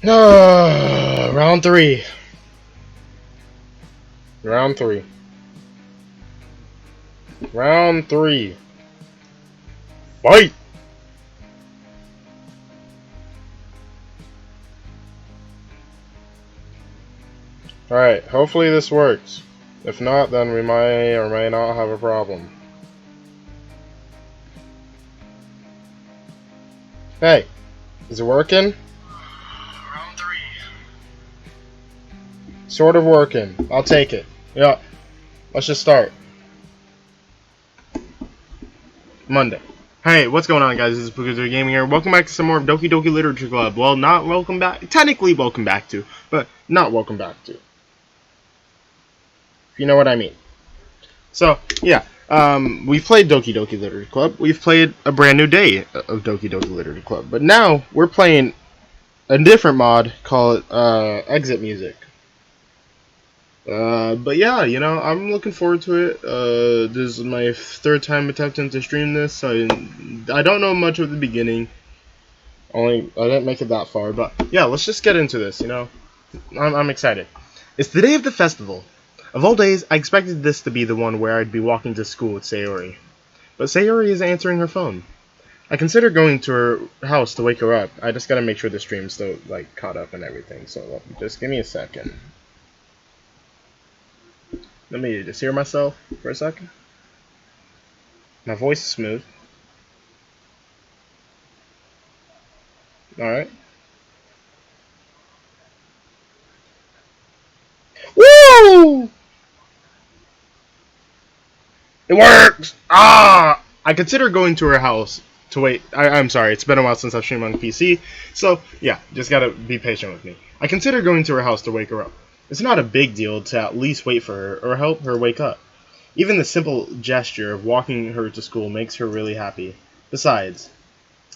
Round three. Round three. Round three. Fight! Alright, hopefully this works. If not, then we may or may not have a problem. Hey, is it working? Round three. Sort of working. I'll take it. Yeah, let's just start. Monday. Hey, what's going on, guys? This is PukaTuka Gaming here. Welcome back to some more of Doki Doki Literature Club. Well, not welcome back. Technically welcome back to, but not welcome back to. If you know what I mean. So, yeah. We've played Doki Doki Literature Club. We've played a brand new day of Doki Doki Literature Club. But now, we're playing a different mod called Exit Music. But yeah, you know, I'm looking forward to it. This is my third time attempting to stream this, so I don't know much of the beginning. I didn't make it that far, but yeah, let's just get into this, you know. I'm excited. It's the day of the festival. Of all days, I expected this to be the one where I'd be walking to school with Sayori. But Sayori is answering her phone. I consider going to her house to wake her up. I just gotta make sure the stream's still, like, caught up and everything, so just give me a second. Let me just hear myself for a second. My voice is smooth. Alright. Woo! It works! Ah! I consider going to her house to wait. I'm sorry, it's been a while since I've streamed on PC. So, yeah, just gotta be patient with me. I consider going to her house to wake her up. It's not a big deal to at least wait for her or help her wake up. Even the simple gesture of walking her to school makes her really happy. Besides,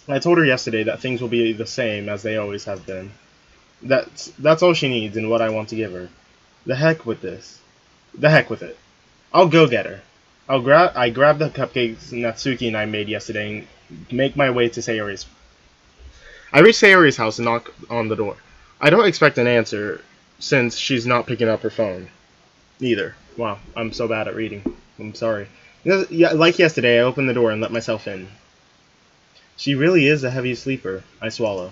I told her yesterday that things will be the same as they always have been. That's all she needs and what I want to give her. The heck with this. The heck with it. I'll go get her. I grabbed the cupcakes Natsuki and I made yesterday and make my way to Sayori's. I reach Sayori's house and knock on the door. I don't expect an answer since she's not picking up her phone. Neither. Wow, I'm so bad at reading. I'm sorry. Yeah, like yesterday, I opened the door and let myself in. She really is a heavy sleeper. I swallow.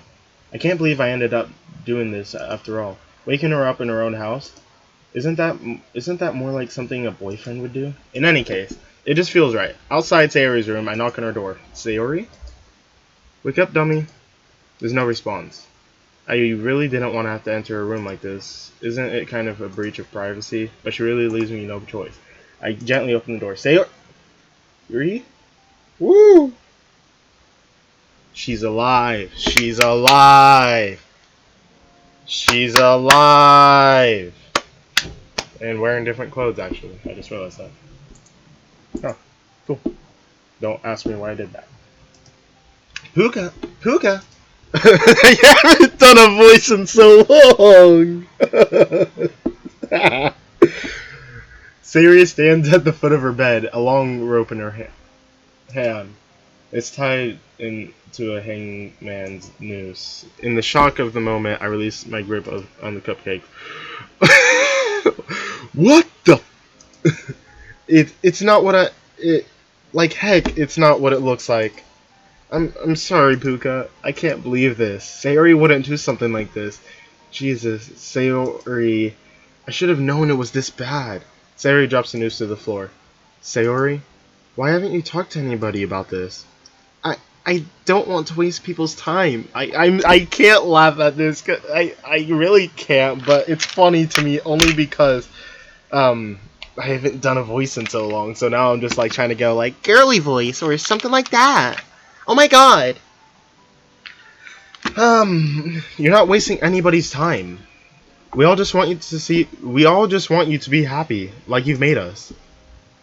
I can't believe I ended up doing this after all. Waking her up in her own house? Isn't that more like something a boyfriend would do? In any case, it just feels right. Outside Sayori's room, I knock on her door. Sayori? Wake up, dummy. There's no response. I really didn't want to have to enter a room like this. Isn't it kind of a breach of privacy? But she really leaves me no choice. I gently open the door. Sayori? Woo! She's alive. She's alive. She's alive. And wearing different clothes, actually. I just realized that. Oh, cool. Don't ask me why I did that. Puka! Puka! I haven't done a voice in so long! Sayori stands at the foot of her bed, a long rope in her hand. It's tied into a hangman's noose. In the shock of the moment, I release my grip on the cupcake. What the? It's not what like heck. It's not what it looks like. I'm sorry, Puka. I can't believe this. Sayori wouldn't do something like this. Jesus, Sayori. I should have known it was this bad. Sayori drops the noose to the floor. Sayori, why haven't you talked to anybody about this? I don't want to waste people's time. I can't laugh at this. I really can't, but it's funny to me only because I haven't done a voice in so long. So now I'm just like trying to go like girly voice or something like that. Oh my god. You're not wasting anybody's time. We all just want you to be happy, like you've made us.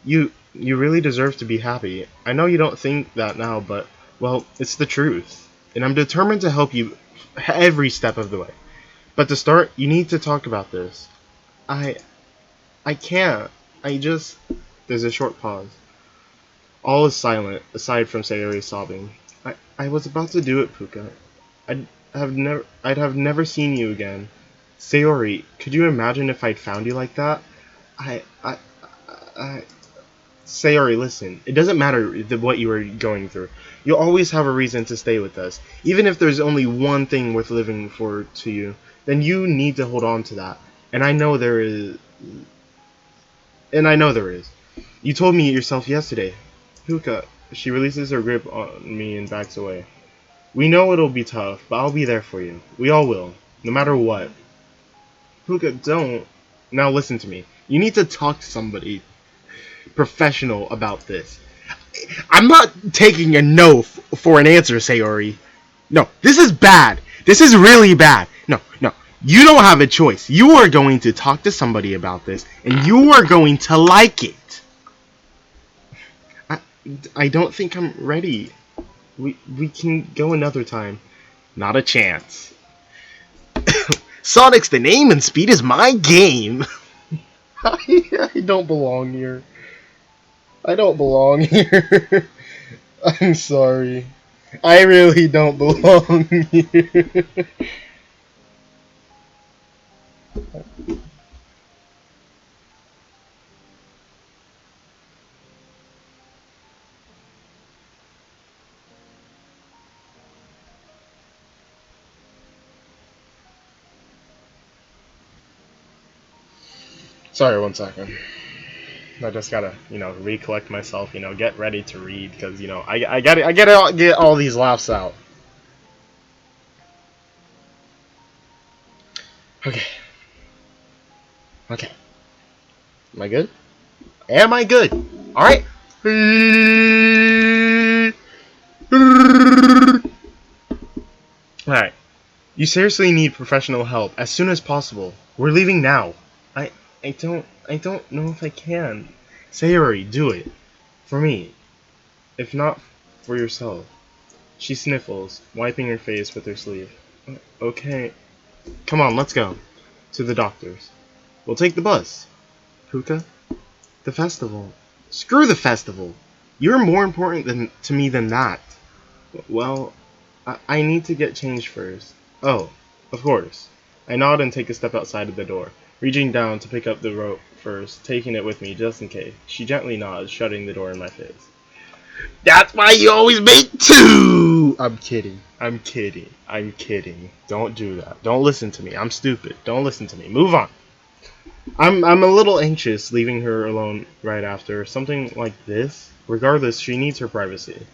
You really deserve to be happy. I know you don't think that now, but well, it's the truth, and I'm determined to help you every step of the way. But to start, you need to talk about this. I can't. There's a short pause. All is silent, aside from Sayori sobbing. I was about to do it, Puka. I'd have never seen you again. Sayori, could you imagine if I'd found you like that? I, I, I, Sayori, listen. It doesn't matter what you are going through. You'll always have a reason to stay with us. Even if there's only one thing worth living for to you, then you need to hold on to that. And I know there is. And I know there is. You told me it yourself yesterday. Puka, she releases her grip on me and backs away. We know it'll be tough, but I'll be there for you. We all will. No matter what. Puka, don't. Now listen to me. You need to talk to somebody professional about this. I'm not taking a no for an answer, Sayori. No, this is bad. This is really bad. No, no. You don't have a choice. You are going to talk to somebody about this, and you are going to like it. I don't think I'm ready. We can go another time. Not a chance. Sonic's the name and speed is my game. I don't belong here. I don't belong here. I'm sorry. I really don't belong here. Sorry, 1 second. I just gotta, recollect myself, get ready to read, because, I gotta get all these laughs out. Okay. Okay. Am I good? Am I good? Alright. Alright. You seriously need professional help as soon as possible. We're leaving now. I don't know if I can. Sayori, do it. For me. If not, for yourself. She sniffles, wiping her face with her sleeve. Okay. Come on, let's go. To the doctor's. We'll take the bus. Puka? The festival. Screw the festival! You're more important to me than that. Well, I need to get changed first. Oh, of course. I nod and take a step outside of the door, reaching down to pick up the rope first, taking it with me just in case. She gently nods, shutting the door in my face. That's why you always make two! I'm kidding. I'm kidding. I'm kidding. Don't do that. Don't listen to me. I'm stupid. Don't listen to me. Move on. I'm a little anxious leaving her alone right after something like this. Regardless, she needs her privacy.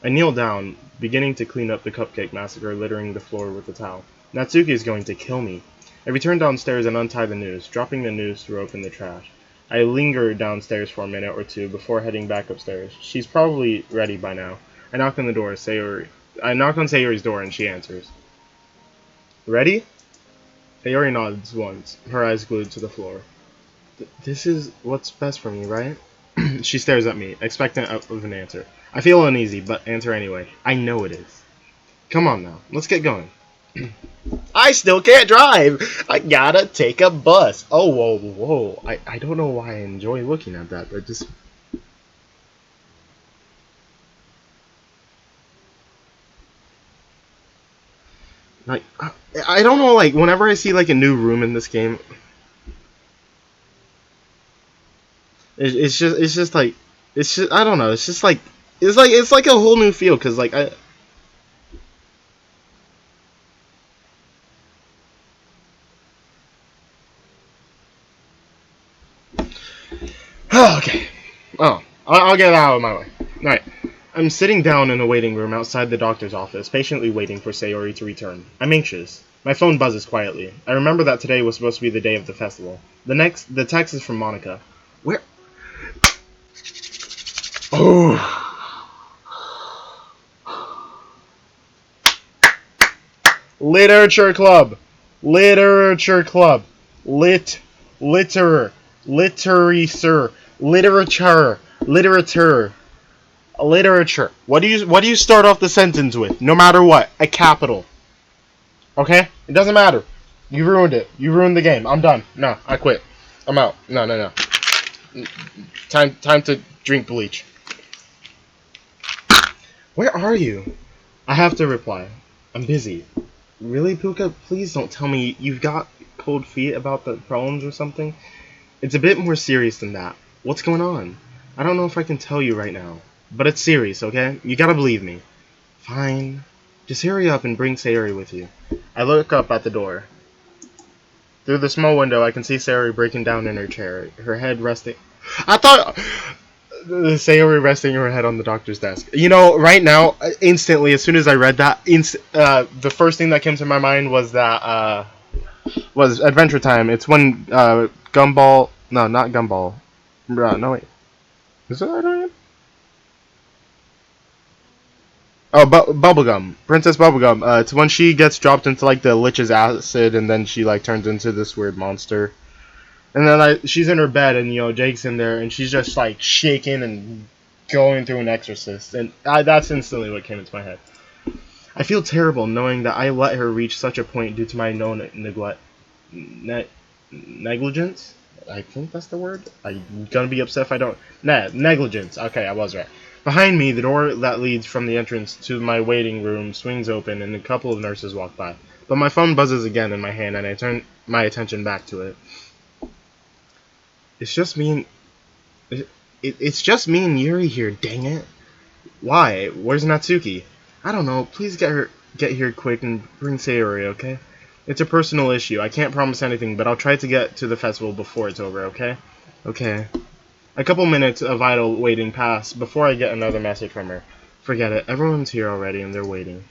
I kneel down, beginning to clean up the cupcake massacre littering the floor with a towel. Natsuki is going to kill me. I return downstairs and untie the noose, dropping the noose rope in the trash. I linger downstairs for a minute or two before heading back upstairs. She's probably ready by now. I knock on Sayori's door and she answers. Ready? Sayori nods once, her eyes glued to the floor. This is what's best for me, right? She stares at me, expectant of an answer. I feel uneasy, but answer anyway. I know it is. Come on now, let's get going. I still can't drive! I gotta take a bus! Oh, whoa, whoa. I don't know why I enjoy looking at that, but just... Like, I don't know, like, whenever I see, like, a new room in this game... It's just like... It's just, I don't know, it's just like... It's like a whole new feel, because, like, okay. Oh, I'll get out of my way. Alright. I'm sitting down in a waiting room outside the doctor's office, patiently waiting for Sayori to return. I'm anxious. My phone buzzes quietly. I remember that today was supposed to be the day of the festival. The text is from Monica. Where? Oh. Literature club. Literature club. Literature. Literature. Literature. What do you start off the sentence with? No matter what, a capital. Okay? It doesn't matter. You ruined it. You ruined the game. I'm done. No, I quit. I'm out. No. Time to drink bleach. Where are you? I have to reply. I'm busy. Really, Puka? Please don't tell me you've got cold feet about the problems or something. It's a bit more serious than that. What's going on? I don't know if I can tell you right now. But it's serious, okay? You gotta believe me. Fine. Just hurry up and bring Sayori with you. I look up at the door. Through the small window, I can see Sayori breaking down in her chair, her head resting. I thought Sayori resting her head on the doctor's desk. You know, right now, instantly, as soon as I read that, the first thing that came to my mind was that was Adventure Time. It's when Gumball. No, not Gumball. No wait, is it that? Oh, Bubblegum. Princess Bubblegum. It's when she gets dropped into like the Lich's acid and then she like turns into this weird monster. And then she's in her bed and Jake's in there and she's just like shaking and going through an exorcist. And that's instantly what came into my head. I feel terrible knowing that I let her reach such a point due to my known negligence. I think that's the word. I'm gonna be upset if I don't. Negligence. Okay, I was right. Behind me, the door that leads from the entrance to my waiting room swings open and a couple of nurses walk by. But my phone buzzes again in my hand and I turn my attention back to it. It's just me and... It's just me and Yuri here, dang it. Why? Where's Natsuki? I don't know. Please get here quick and bring Sayori, okay? It's a personal issue. I can't promise anything, but I'll try to get to the festival before it's over, okay? Okay. A couple minutes of idle waiting pass before I get another message from her. Forget it. Everyone's here already and they're waiting.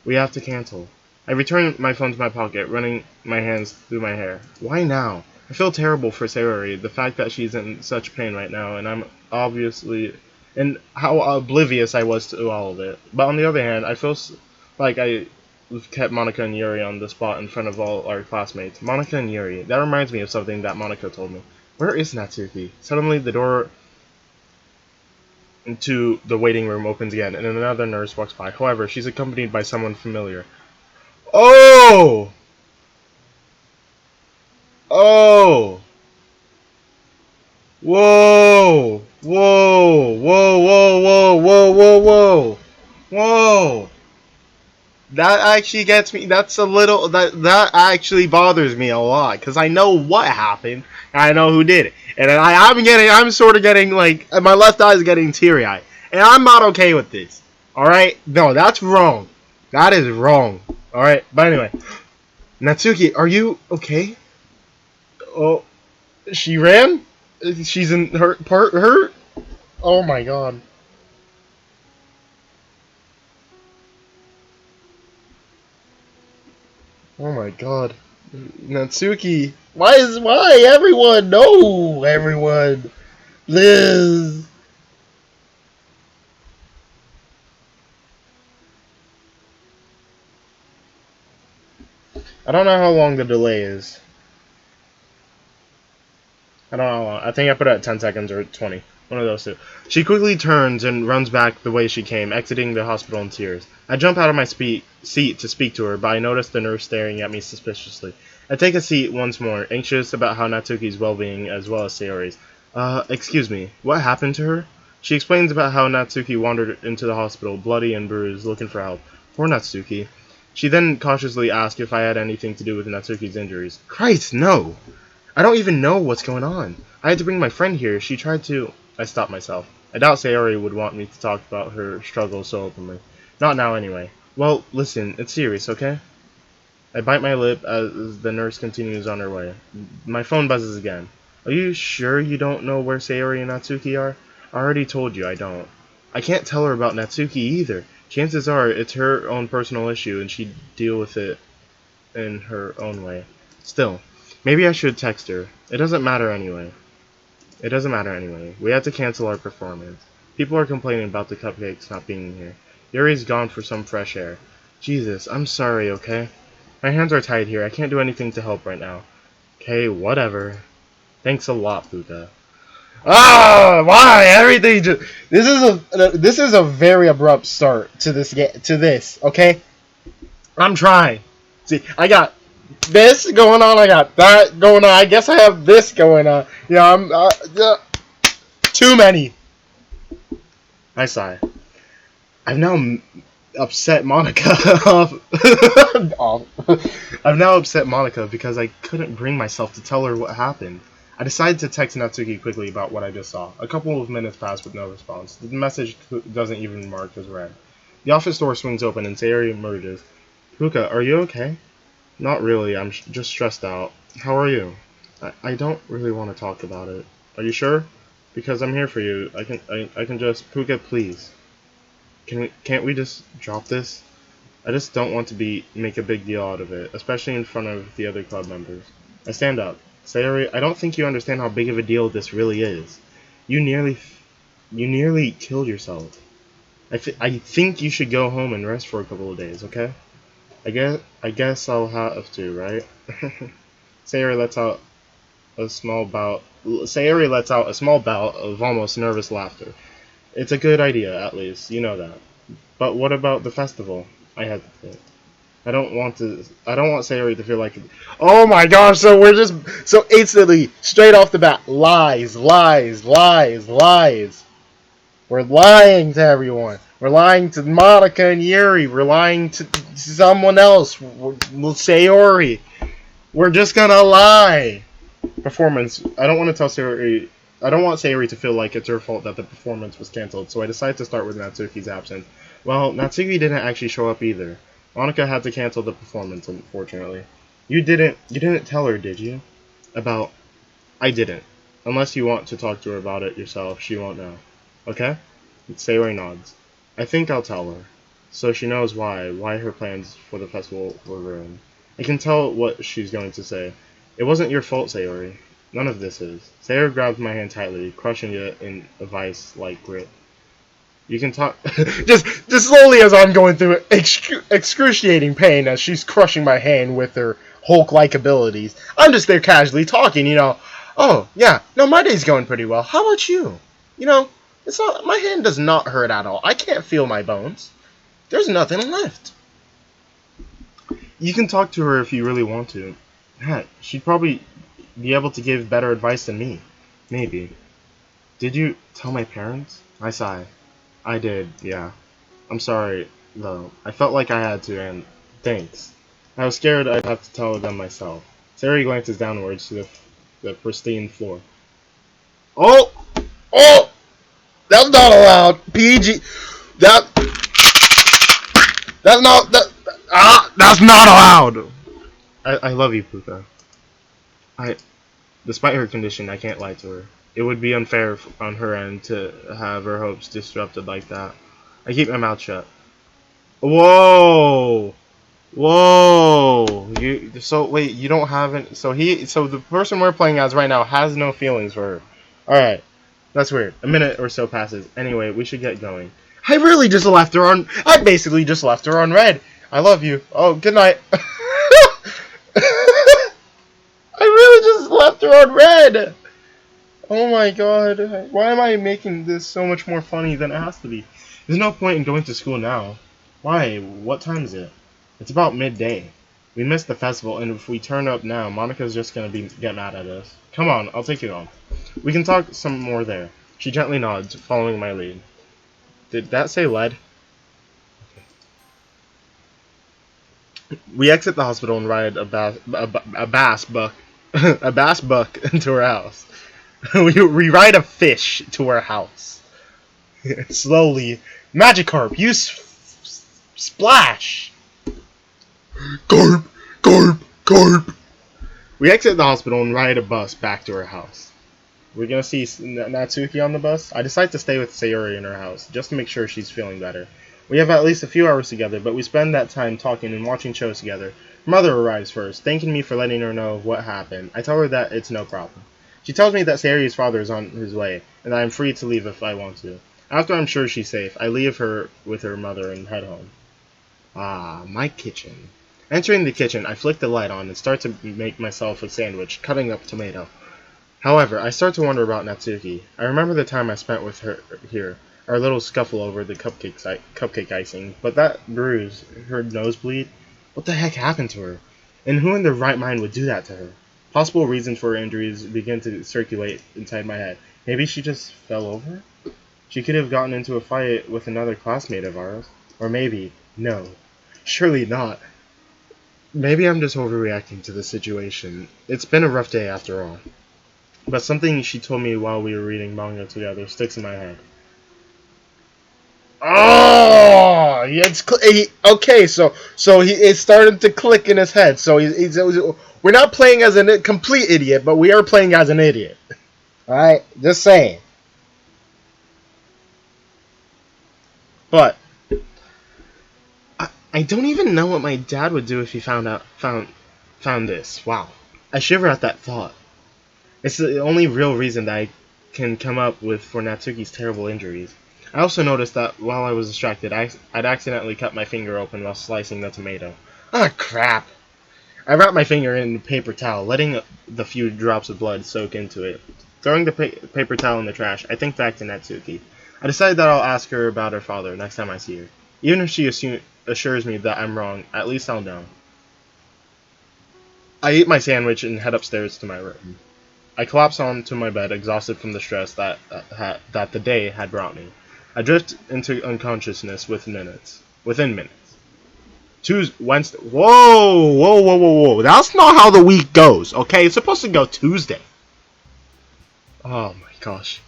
We have to cancel. I return my phone to my pocket, running my hands through my hair. Why now? I feel terrible for Sayori, the fact that she's in such pain right now, and I'm obviously... and how oblivious I was to all of it. But on the other hand, I feel like I kept Monica and Yuri on the spot in front of all our classmates. Monica and Yuri. That reminds me of something that Monica told me. Where is Natsuki? Suddenly the door into the waiting room opens again, and another nurse walks by. However, she's accompanied by someone familiar. Oh! Oh! Whoa! Whoa! Whoa! Whoa! Whoa! Whoa! Whoa! Whoa! Whoa! That actually gets me. That's a little. That actually bothers me a lot because I know what happened. And I know who did it, and I'm sort of getting like my left eye is getting teary eyed, and I'm not okay with this. All right, no, that's wrong. That is wrong. All right, but anyway, Natsuki, are you okay? Oh, she ran. She's in hurt. Oh my god. Oh my god. Natsuki. Why everyone? No, everyone. Liz. I don't know how long the delay is. I don't know how long. I think I put it at 10 seconds or 20. One of those two. She quickly turns and runs back the way she came, exiting the hospital in tears. I jump out of my seat to speak to her, but I notice the nurse staring at me suspiciously. I take a seat once more, anxious about how Natsuki's well-being as well as Sayori's. Excuse me, what happened to her? She explains about how Natsuki wandered into the hospital, bloody and bruised, looking for help. Poor Natsuki. She then cautiously asked if I had anything to do with Natsuki's injuries. Christ, no! I don't even know what's going on. I had to bring my friend here. She tried to... I stopped myself. I doubt Sayori would want me to talk about her struggles so openly. Not now, anyway. Well, listen, it's serious, okay? I bite my lip as the nurse continues on her way. My phone buzzes again. Are you sure you don't know where Sayori and Natsuki are? I already told you I don't. I can't tell her about Natsuki either. Chances are it's her own personal issue and she'd deal with it in her own way. Still, maybe I should text her. It doesn't matter anyway. We had to cancel our performance. People are complaining about the cupcakes not being here. Yuri's gone for some fresh air. Jesus, I'm sorry, okay? My hands are tied here. I can't do anything to help right now. Okay, whatever. Thanks a lot, Puka. Ah, why everything just... This is a very abrupt start to this, okay? I'm trying. See, I got this going on, I got that going on. I guess I have this going on. Yeah, I'm too many. I sigh. I've now upset Monica off. I've now upset Monica because I couldn't bring myself to tell her what happened. I decided to text Natsuki quickly about what I just saw. A couple of minutes passed with no response. The message doesn't even mark as read. The office door swings open and Sayori emerges. Puka, are you okay? Not really, I'm just stressed out. How are you? I don't really want to talk about it. Are you sure? Because I'm here for you. I can just... Puka, please. Can't we just drop this? I just don't want to make a big deal out of it, especially in front of the other club members. I stand up. Sayori, I don't think you understand how big of a deal this really is. You nearly killed yourself. I think you should go home and rest for a couple of days, okay? I guess I'll have to, right? Sayori lets out a small bout of almost nervous laughter. It's a good idea, at least, you know that. But what about the festival? I hesitate. I don't want Sayori to feel like... Oh my gosh, so instantly, straight off the bat, lies. We're lying to everyone. We're lying to Monica and Yuri. We're lying to someone else. Sayori. We're just gonna lie. Performance. I don't want Sayori to feel like it's her fault that the performance was cancelled, so I decided to start with Natsuki's absence. Well, Natsuki didn't actually show up either. Monica had to cancel the performance, unfortunately. You didn't tell her, did you? I didn't. Unless you want to talk to her about it yourself, she won't know. Okay? Sayori nods. I think I'll tell her. So she knows why her plans for the festival were ruined. I can tell what she's going to say. It wasn't your fault, Sayori. None of this is. Sayori grabs my hand tightly, crushing it in a vice-like grip. You can talk... just slowly as I'm going through excruciating pain as she's crushing my hand with her Hulk-like abilities. I'm just there casually talking, Oh, yeah, no, my day's going pretty well. How about you? It's not... My hand does not hurt at all. I can't feel my bones. There's nothing left. You can talk to her if you really want to. Heck, she'd probably be able to give better advice than me. Maybe. Did you tell my parents? I sigh. I did, yeah. I'm sorry, though. I felt like I had to, and thanks. I was scared I'd have to tell them myself. Sayori glances downwards to the pristine floor. Oh! That's not allowed! PG... That's not allowed! I love you, Puka. Despite her condition, I can't lie to her. It would be unfair on her end to have her hopes disrupted like that. I keep my mouth shut. Whoa! Wait, you don't have any... So the person we're playing as right now has no feelings for her. Alright. That's weird. A minute or so passes. Anyway, we should get going. I basically just left her on red. I love you. Oh, good night. I really just left her on red. Oh my god. Why am I making this so much more funny than it has to be? There's no point in going to school now. Why? What time is it? It's about midday. We missed the festival, and if we turn up now, Monica's just gonna get mad at us. Come on, I'll take you home. We can talk some more there. She gently nods, following my lead. Did that say lead? We exit the hospital and ride a bass buck into her house. we ride a fish to her house. Slowly, Magikarp, you splash. Carp. We exit the hospital and ride a bus back to her house. We're gonna see Natsuki on the bus. I decide to stay with Sayori in her house, just to make sure she's feeling better. We have at least a few hours together, but we spend that time talking and watching shows together. Her mother arrives first, thanking me for letting her know what happened. I tell her that it's no problem. She tells me that Sayori's father is on his way, and that I'm free to leave if I want to. After I'm sure she's safe, I leave her with her mother and head home. Ah, my kitchen. Entering the kitchen, I flick the light on and start to make myself a sandwich, cutting up tomato. However, I start to wonder about Natsuki. I remember the time I spent with her here, our little scuffle over the cupcake icing, but that bruise, her nosebleed, what the heck happened to her? And who in their right mind would do that to her? Possible reasons for her injuries begin to circulate inside my head. Maybe she just fell over? She could have gotten into a fight with another classmate of ours. Or maybe No, surely not. Maybe I'm just overreacting to the situation. It's been a rough day after all. But something she told me while we were reading manga together sticks in my head. Oh, okay. It's starting to click in his head. So we're not playing as a complete idiot, but we are playing as an idiot. All right, just saying. But I don't even know what my dad would do if he found this. Wow, I shiver at that thought. It's the only real reason that I can come up with for Natsuki's terrible injuries. I also noticed that while I was distracted, I'd accidentally cut my finger open while slicing the tomato. Ah, crap! I wrapped my finger in a paper towel, letting the few drops of blood soak into it. Throwing the paper towel in the trash, I think back to Natsuki. I decided that I'll ask her about her father next time I see her. Even if she assures me that I'm wrong, at least I'll know. I eat my sandwich and head upstairs to my room. I collapse onto my bed, exhausted from the stress that the day had brought me. I drift into unconsciousness within minutes. Wednesday. Whoa! That's not how the week goes. Okay, it's supposed to go Tuesday. Oh my gosh,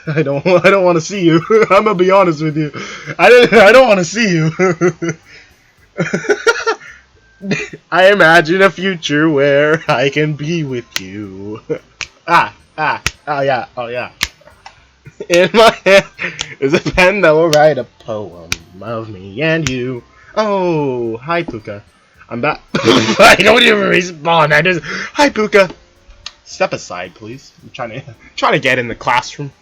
I don't want to see you. I'm gonna be honest with you. I don't want to see you. I imagine a future where I can be with you. Oh yeah. In my hand is a pen that will write a poem of me and you. Oh, hi Puka. I'm back. I don't even respond. I just, hi Puka. Step aside, please. I'm trying to get in the classroom.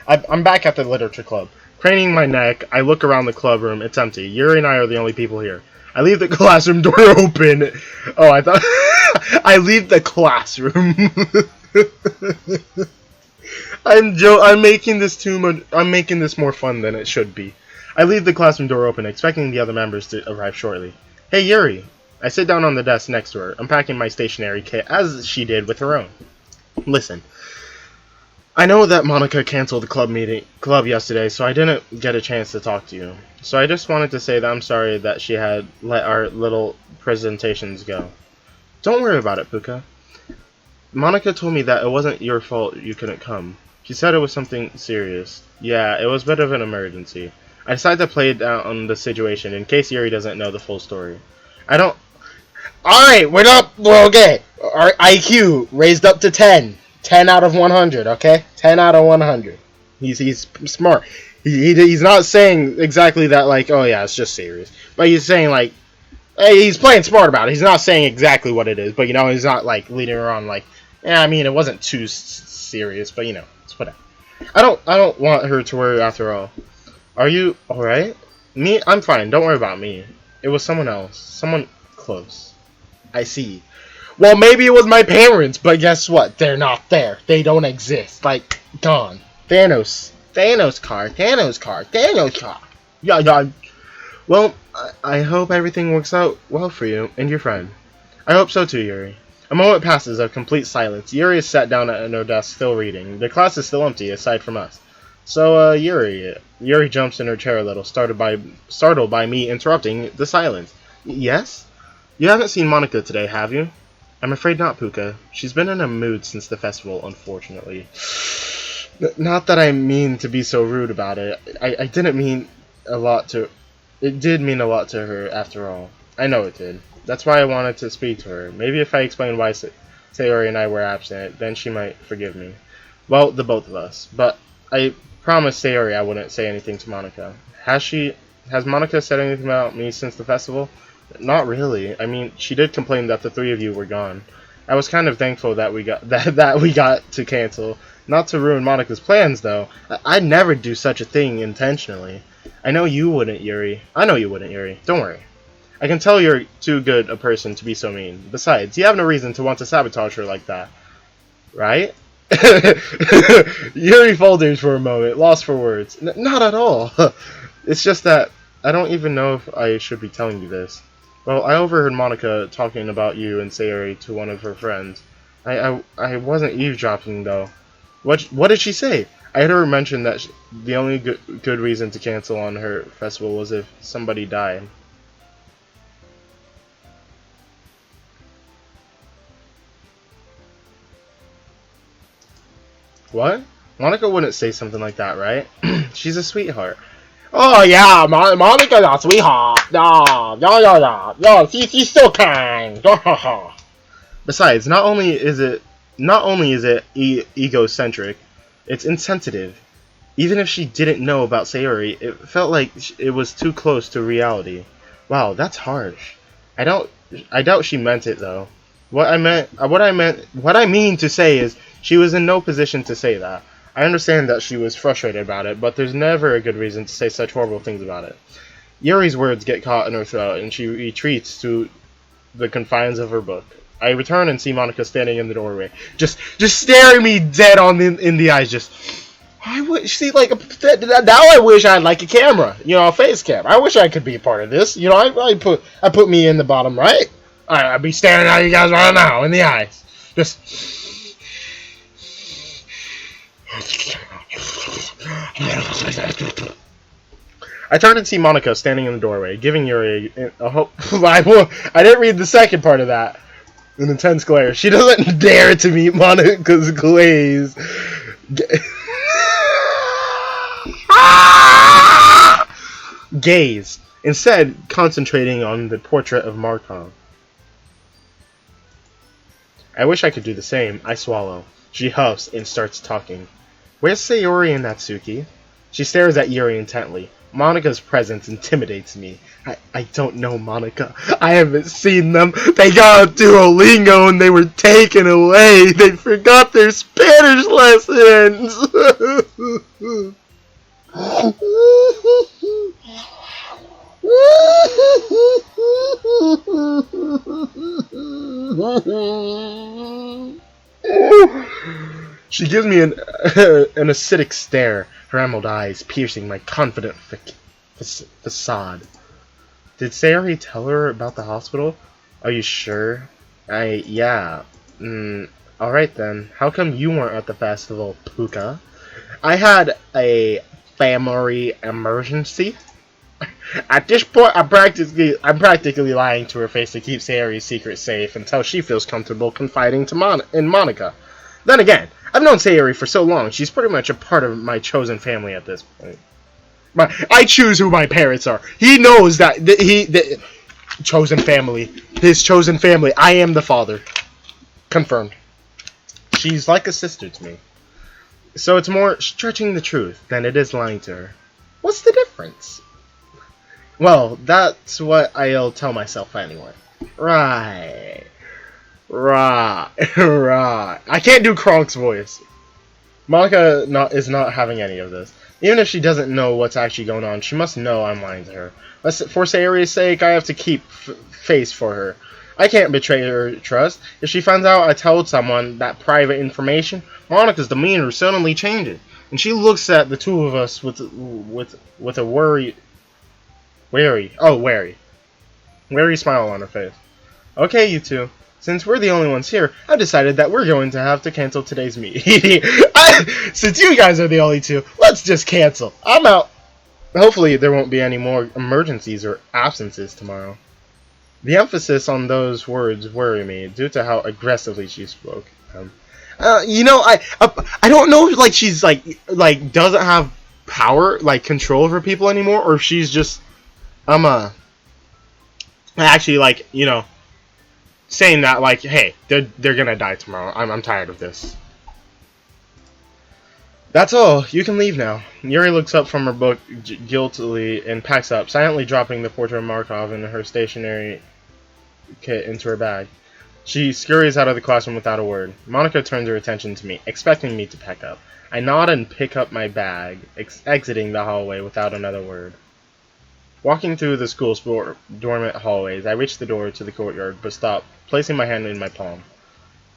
I'm back at the literature club. Craning my neck, I look around the club room. It's empty. Yuri and I are the only people here. I leave the classroom door open. Oh, I thought I leave the classroom. I'm making this too much. I'm making this more fun than it should be. I leave the classroom door open, expecting the other members to arrive shortly. Hey, Yuri. I sit down on the desk next to her, unpacking my stationery kit as she did with her own. Listen. I know that Monica canceled the club yesterday, so I didn't get a chance to talk to you. So I just wanted to say that I'm sorry that she had let our little presentations go. Don't worry about it, Puka. Monica told me that it wasn't your fault you couldn't come. She said it was something serious. Yeah, it was a bit of an emergency. I decided to play down the situation in case Yuri doesn't know the full story. I don't... Alright, we're okay. Our IQ raised up to 10. 10 out of 100, okay? 10 out of 100. He's smart. He's not saying exactly that, like, oh yeah, it's just serious. But he's saying, like, hey, he's playing smart about it. He's not saying exactly what it is, but, he's not, like, leading her on, like, yeah, I mean, it wasn't too serious, but, it's whatever. I don't want her to worry after all. Are you alright? Me? I'm fine. Don't worry about me. It was someone else. Someone close. I see. Well, maybe it was my parents, but guess what? They're not there. They don't exist. Like, gone. Thanos car. Yeah. Well, I hope everything works out well for you and your friend. I hope so too, Yuri. A moment passes of complete silence. Yuri is sat down at her desk, still reading. The class is still empty, aside from us. So, Yuri jumps in her chair a little, startled by me interrupting the silence. Yes? You haven't seen Monica today, have you? I'm afraid not, Puka. She's been in a mood since the festival, unfortunately. Not that I mean to be so rude about it. I didn't mean a lot to... It did mean a lot to her, after all. I know it did. That's why I wanted to speak to her. Maybe if I explained why Sayori and I were absent, then she might forgive me. Well, the both of us. But I promised Sayori I wouldn't say anything to Monica. Has Monica said anything about me since the festival? Not really. I mean, she did complain that the three of you were gone. I was kind of thankful that we got that we got to cancel. Not to ruin Monica's plans, though. I'd never do such a thing intentionally. I know you wouldn't, Yuri. Don't worry. I can tell you're too good a person to be so mean. Besides, you have no reason to want to sabotage her like that. Right? Yuri falters for a moment, lost for words. Not at all. It's just that I don't even know if I should be telling you this. Well, I overheard Monica talking about you and Sayori to one of her friends. I wasn't eavesdropping, though. What did she say? I heard her mention that the only good reason to cancel on her festival was if somebody died. What? Monica wouldn't say something like that, right? She's a sweetheart. Oh yeah, Monica's a sweetheart. Yeah. She's so kind. Besides, not only is it egocentric, it's insensitive. Even if she didn't know about Sayori, it felt like it was too close to reality. Wow, that's harsh. I doubt she meant it though. What I mean to say is she was in no position to say that. I understand that she was frustrated about it, but there's never a good reason to say such horrible things about it. Yuri's words get caught in her throat, and she retreats to the confines of her book. I return and see Monica standing in the doorway, just staring me dead in the eyes. Just, I wish, see, like, now I wish I had like a camera, a face cam. I wish I could be a part of this. I put me in the bottom right. I'd be staring at you guys right now in the eyes, just. I turn and see Monica standing in the doorway, giving Yuri a hope. I didn't read the second part of that. An intense glare. She doesn't dare to meet Monica's glaze. Gaze. Instead, concentrating on the portrait of Markov. I wish I could do the same. I swallow. She huffs and starts talking. Where's Sayori and Natsuki? She stares at Yuri intently. Monica's presence intimidates me. I don't know Monica. I haven't seen them. They got a Duolingo and they were taken away. They forgot their Spanish lessons. She gives me an acidic stare, her emerald eyes piercing my confident facade. Did Sayori tell her about the hospital? Are you sure? Yeah. Alright then. How come you weren't at the festival, Puka? I had a family emergency. At this point, I'm practically lying to her face to keep Sayori's secret safe until she feels comfortable confiding in Monica. Then again, I've known Sayori for so long, she's pretty much a part of my chosen family at this point. But I choose who my parents are. He knows that chosen family. His chosen family. I am the father. Confirmed. She's like a sister to me. So it's more stretching the truth than it is lying to her. What's the difference? Well, that's what I'll tell myself anyway. Right. I can't do Kronk's voice. Monica is not having any of this. Even if she doesn't know what's actually going on, she must know I'm lying to her. For Sayori's sake, I have to keep face for her. I can't betray her trust. If she finds out I told someone that private information, Monica's demeanor suddenly changes, and she looks at the two of us with a wary smile on her face. Okay, you two. Since we're the only ones here, I've decided that we're going to have to cancel today's meeting. Since you guys are the only two, let's just cancel. I'm out. Hopefully there won't be any more emergencies or absences tomorrow. The emphasis on those words worry me due to how aggressively she spoke. I don't know if she's doesn't have power, control over people anymore, or if she's just saying that, hey, they're gonna die tomorrow. I'm tired of this. That's all. You can leave now. Yuri looks up from her book guiltily and packs up, silently dropping the portrait of Markov and her stationery kit into her bag. She scurries out of the classroom without a word. Monica turns her attention to me, expecting me to pack up. I nod and pick up my bag, exiting the hallway without another word. Walking through the school's dormant hallways, I reach the door to the courtyard, but stop, placing my hand in my palm.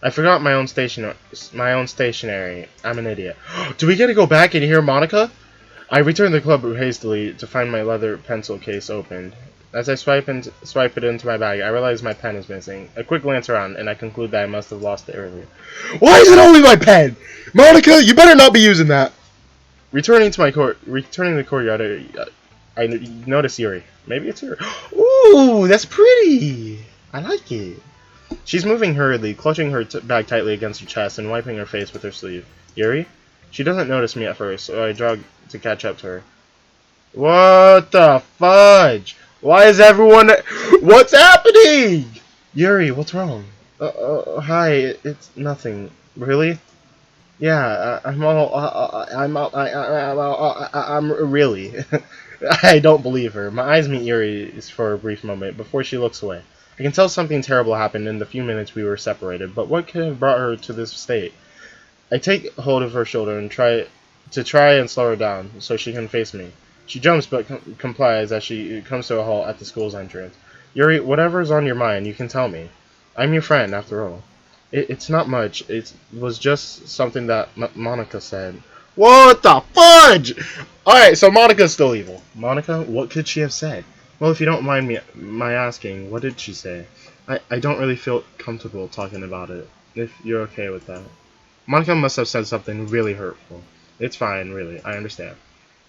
I forgot my own stationery. I'm an idiot. Do we get to go back and hear Monica? I return to the club hastily to find my leather pencil case opened. As I swipe it into my bag, I realize my pen is missing. A quick glance around, and I conclude that I must have lost it earlier. Why is it only my pen? Monica, you better not be using that. Returning to the courtyard, I notice Yuri. Maybe it's Yuri. Ooh, that's pretty. I like it. She's moving hurriedly, clutching her bag tightly against her chest and wiping her face with her sleeve. Yuri? She doesn't notice me at first, so I jog to catch up to her. What the fudge? Why is everyone... What's happening? Yuri, what's wrong? Hi, it's nothing. Really? Yeah, I'm really. I don't believe her. My eyes meet Yuri's for a brief moment before she looks away. I can tell something terrible happened in the few minutes we were separated, but what could have brought her to this state? I take hold of her shoulder and try and slow her down so she can face me. She jumps but complies as she comes to a halt at the school's entrance. Yuri, whatever's on your mind, you can tell me. I'm your friend, after all. It's not much. It was just something that Monica said. What the fudge? Alright, so Monica's still evil. Monica, what could she have said? Well, if you don't mind my asking, what did she say? I don't really feel comfortable talking about it, if you're okay with that. Monica must have said something really hurtful. It's fine, really. I understand.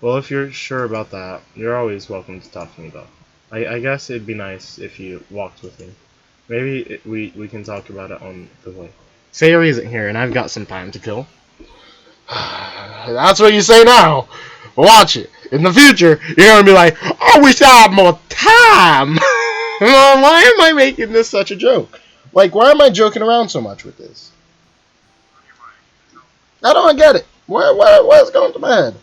Well, if you're sure about that, you're always welcome to talk to me, though. I guess it'd be nice if you walked with me. Maybe we can talk about it on the way. Sayori isn't here, and I've got some time to kill. That's what you say now. Watch it. In the future, you're gonna be like, I wish I had more time. Why am I making this such a joke? Like, why am I joking around so much with this? I don't get it. What's going through my head?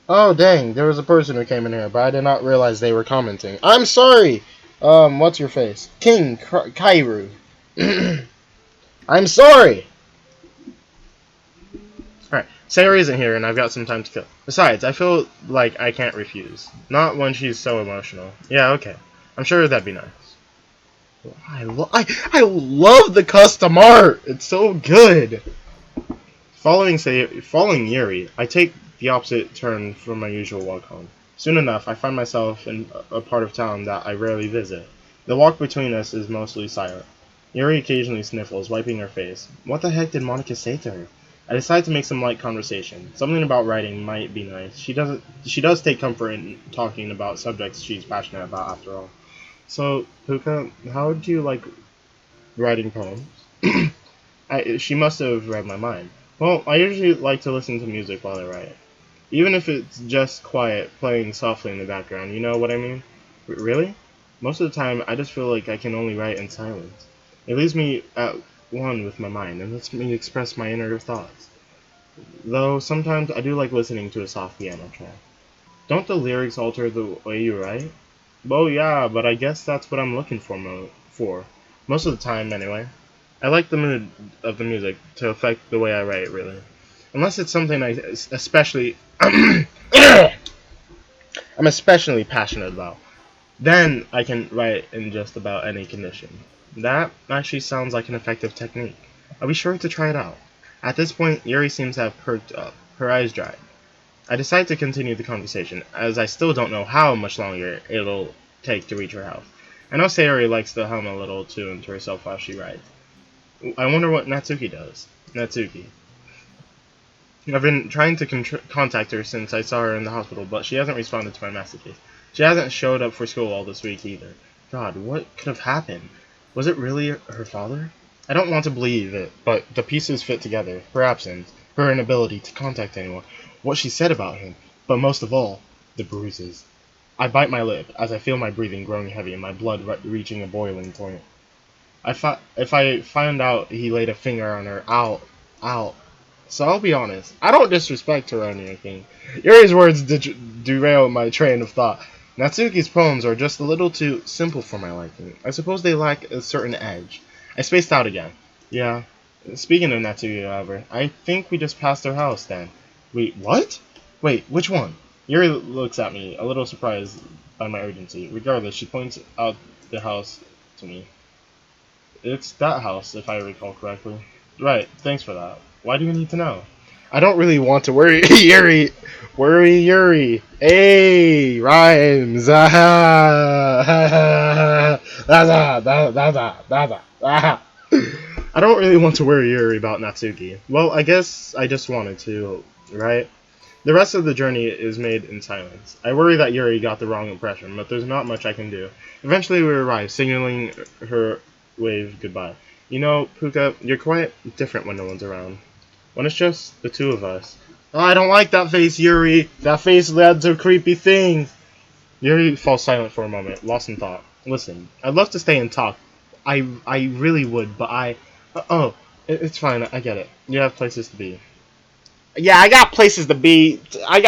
Oh, dang. There was a person who came in here, but I did not realize they were commenting. I'm sorry. What's your face? King Kairu. I'm sorry. Alright, Sayori isn't here, and I've got some time to kill. Besides, I feel like I can't refuse. Not when she's so emotional. Yeah, okay. I'm sure that'd be nice. I love the custom art. It's so good. Following Yuri, I take the opposite turn from my usual walk home. Soon enough, I find myself in a part of town that I rarely visit. The walk between us is mostly silent. Yuri occasionally sniffles, wiping her face. What the heck did Monica say to her? I decide to make some light conversation. Something about writing might be nice. She does take comfort in talking about subjects she's passionate about, after all. So, Puka, how do you like writing poems? She must have read my mind. Well, I usually like to listen to music while I write. Even if it's just quiet, playing softly in the background, you know what I mean? Really? Most of the time, I just feel like I can only write in silence. It leaves me at one with my mind, and lets me express my inner thoughts. Though, sometimes I do like listening to a soft piano track. Don't the lyrics alter the way you write? Well, yeah, but I guess that's what I'm looking for. Most of the time, anyway. I like the mood of the music to affect the way I write, really. Unless it's something I'm especially passionate about. Then I can write in just about any condition. That actually sounds like an effective technique. I'll be sure to try it out. At this point, Yuri seems to have perked up, her eyes dried. I decide to continue the conversation, as I still don't know how much longer it'll take to reach her house. I know Sayori likes to hum a little tune to herself while she writes. I wonder what Natsuki does. Natsuki. I've been trying to contact her since I saw her in the hospital, but she hasn't responded to my messages. She hasn't showed up for school all this week either. God, what could have happened? Was it really her father? I don't want to believe it, but the pieces fit together. Her absence, her inability to contact anyone, what she said about him, but most of all, the bruises. I bite my lip as I feel my breathing growing heavy and my blood reaching a boiling point. If I find out he laid a finger on her, I'll. So I'll be honest, I don't disrespect her or anything. Yuri's words derail my train of thought. Natsuki's poems are just a little too simple for my liking. I suppose they lack a certain edge. I spaced out again. Yeah. Speaking of Natsuki, however, I think we just passed her house then. Wait, what? Wait, which one? Yuri looks at me, a little surprised by my urgency. Regardless, she points out the house to me. It's that house, if I recall correctly. Right, thanks for that. Why do you need to know? I don't really want to worry Yuri. Worry Yuri. Hey, rhymes. I don't really want to worry Yuri about Natsuki. Well, I guess I just wanted to, right? The rest of the journey is made in silence. I worry that Yuri got the wrong impression, but there's not much I can do. Eventually we arrive, signaling her wave goodbye. You know, Puka, you're quite different when no one's around. When it's just the two of us. Oh, I don't like that face, Yuri. That face led to creepy things. Yuri falls silent for a moment, lost in thought. Listen, I'd love to stay and talk. I really would, but oh, it's fine. I get it. You have places to be. Yeah, I got places to be. I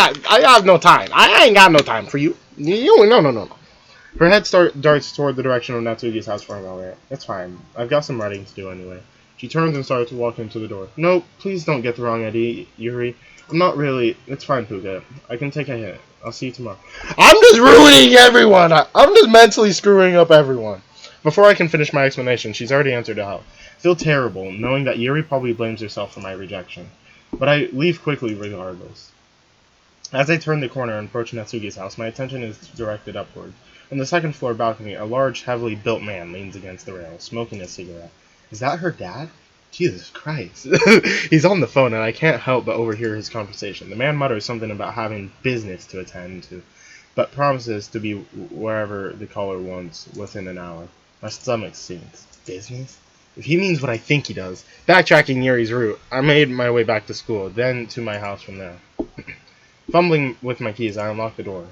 have no time. I ain't got no time for you. No. Her head darts toward the direction of Natsuki's house for a moment. It's fine. I've got some writing to do anyway. She turns and starts to walk into the door. No, please don't get the wrong idea, Yuri. I'm not really. It's fine, Puka. I can take a hint. I'll see you tomorrow. I'm just ruining everyone. I'm just mentally screwing up everyone. Before I can finish my explanation, she's already entered the house. I feel terrible, knowing that Yuri probably blames herself for my rejection. But I leave quickly regardless. As I turn the corner and approach Natsuki's house, my attention is directed upward. On the second floor balcony, a large, heavily built man leans against the rail, smoking a cigarette. Is that her dad? Jesus Christ. He's on the phone, and I can't help but overhear his conversation. The man mutters something about having business to attend to, but promises to be wherever the caller wants within an hour. My stomach sinks. Business? If he means what I think he does. Backtracking Yuri's route, I made my way back to school, then to my house from there. Fumbling with my keys, I unlock the door.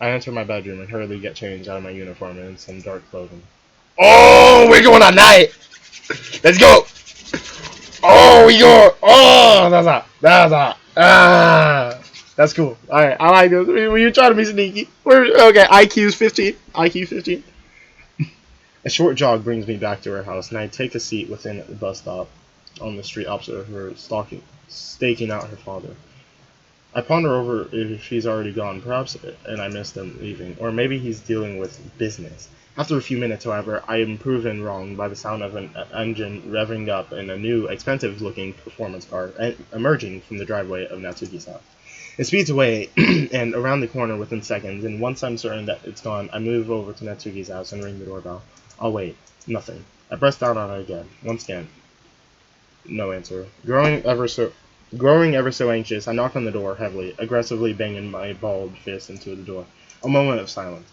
I enter my bedroom and hurriedly get changed out of my uniform and some dark clothing. Oh, we're going on night! Let's go! Oh, we go! Oh, that's cool. Alright, I like this. Were you trying to be sneaky? Okay, IQ's 15. IQ 15. A short jog brings me back to her house, and I take a seat within the bus stop on the street opposite her, staking out her father. I ponder over if he's already gone, perhaps, and I missed him leaving, or maybe he's dealing with business. After a few minutes, however, I am proven wrong by the sound of an engine revving up and a new, expensive-looking performance car emerging from the driveway of Natsuki's house. It speeds away and around the corner within seconds, and once I'm certain that it's gone, I move over to Natsuki's house and ring the doorbell. I'll wait. Nothing. I press down on it again. Once again. No answer. Growing ever so anxious, I knock on the door heavily, aggressively banging my balled fist into the door. A moment of silence.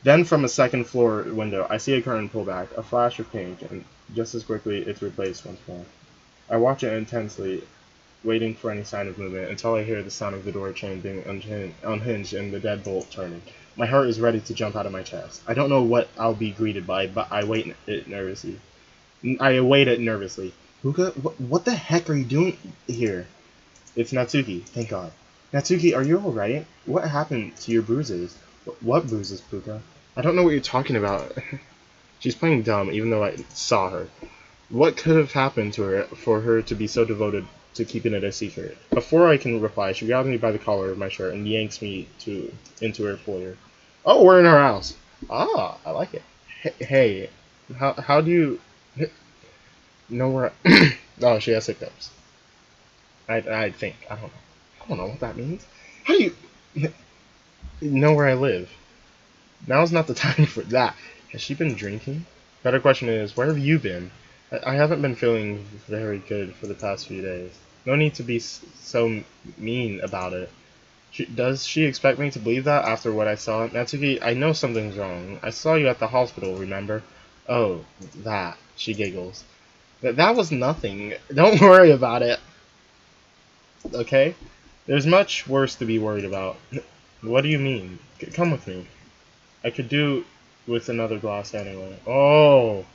Then from a second floor window, I see a curtain pull back, a flash of pink, and just as quickly it's replaced once more. I watch it intensely, waiting for any sign of movement, until I hear the sound of the door chain being unhinged and the deadbolt turning. My heart is ready to jump out of my chest. I don't know what I'll be greeted by, but I await it nervously. Puka, what the heck are you doing here? It's Natsuki, thank God. Natsuki, are you alright? What happened to your bruises? What bruises, Puka? I don't know what you're talking about. She's playing dumb, even though I saw her. What could have happened to her for her to be so devoted to keeping it a secret? Before I can reply, she grabs me by the collar of my shirt and yanks me into her foyer. Oh, we're in her house. Ah, I like it. Hey, how do you know where? Oh, she has hiccups. I think I don't know what that means. How do you know where I live? Now's not the time for that. Has she been drinking? Better question is, where have you been? I haven't been feeling very good for the past few days. No need to be so mean about it. Does she expect me to believe that after what I saw? Natsuki, I know something's wrong. I saw you at the hospital, remember? Oh, that. She giggles. That was nothing. Don't worry about it. Okay? There's much worse to be worried about. What do you mean? Come with me. I could do with another glass anyway. Oh!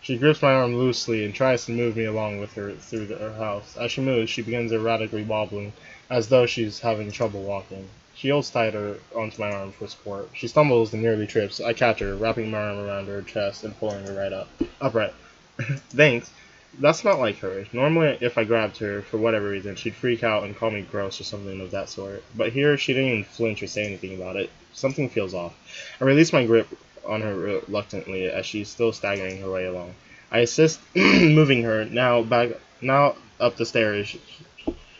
She grips my arm loosely and tries to move me along with her through her house. As she moves, she begins erratically wobbling, as though she's having trouble walking. She holds tighter onto my arm for support. She stumbles and nearly trips. I catch her, wrapping my arm around her chest and pulling her right upright. Thanks. That's not like her. Normally, if I grabbed her, for whatever reason, she'd freak out and call me gross or something of that sort. But here, she didn't even flinch or say anything about it. Something feels off. I release my grip on her reluctantly as she's still staggering her way along. I assist moving her now up the stairs,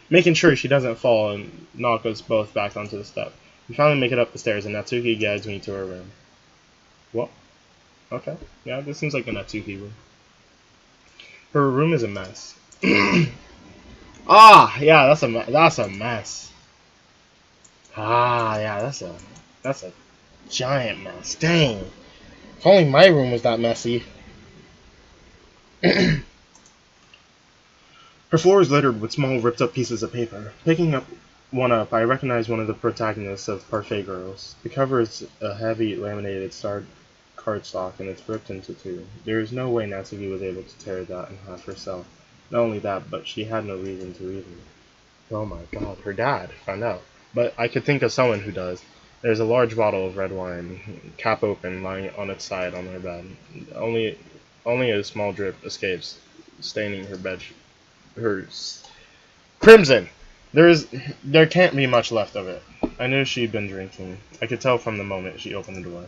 making sure she doesn't fall and knock us both back onto the step. We finally make it up the stairs, and Natsuki guides me to her room. What? Okay. Yeah, this seems like a Natsuki room. Her room is a mess. Ah, yeah, that's a mess. Ah, yeah, that's a giant mess. Dang. If only my room was that messy. Her floor is littered with small, ripped-up pieces of paper. Picking one up, I recognize one of the protagonists of Parfait Girls. The cover is a heavy, laminated starred cardstock, and it's ripped into two. There is no way Natsuki was able to tear that in half herself. Not only that, but she had no reason to either. Oh my god, her dad found out. But I could think of someone who does. There's a large bottle of red wine, cap open, lying on its side on her bed. Only a small drip escapes, staining her bed. Her crimson. There can't be much left of it. I knew she'd been drinking. I could tell from the moment she opened the door.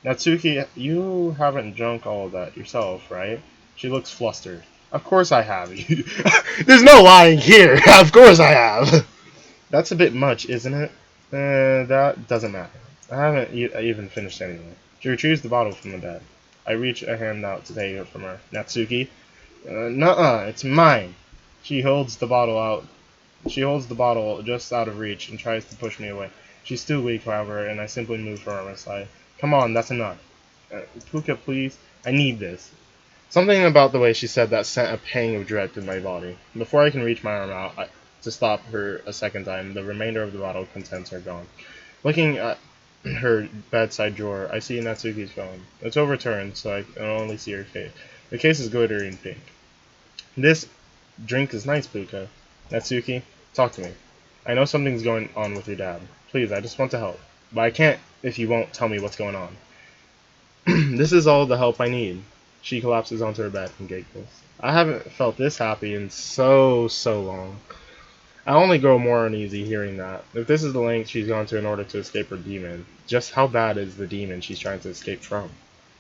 Natsuki, you haven't drunk all of that yourself, right? She looks flustered. Of course I have. There's no lying here. Of course I have. That's a bit much, isn't it? That doesn't matter. I haven't even finished anyway. She retrieves the bottle from the bed. I reach a hand out to take it from her. Natsuki, nuh-uh, it's mine. She holds the bottle out. She holds the bottle just out of reach and tries to push me away. She's still weak, however, and I simply move her arm aside. Come on, that's enough. Puka, please. I need this. Something about the way she said that sent a pang of dread through my body. Before I can reach my arm out to stop her a second time, the remainder of the bottle contents are gone. Looking at her bedside drawer, I see Natsuki's phone. It's overturned, so I can only see her face. The case is glittering pink. This drink is nice, Puka. Natsuki, talk to me. I know something's going on with your dad. Please, I just want to help. But I can't if you won't tell me what's going on. This is all the help I need. She collapses onto her bed and giggles. I haven't felt this happy in so long. I only grow more uneasy hearing that. If this is the length she's gone to in order to escape her demon, just how bad is the demon she's trying to escape from?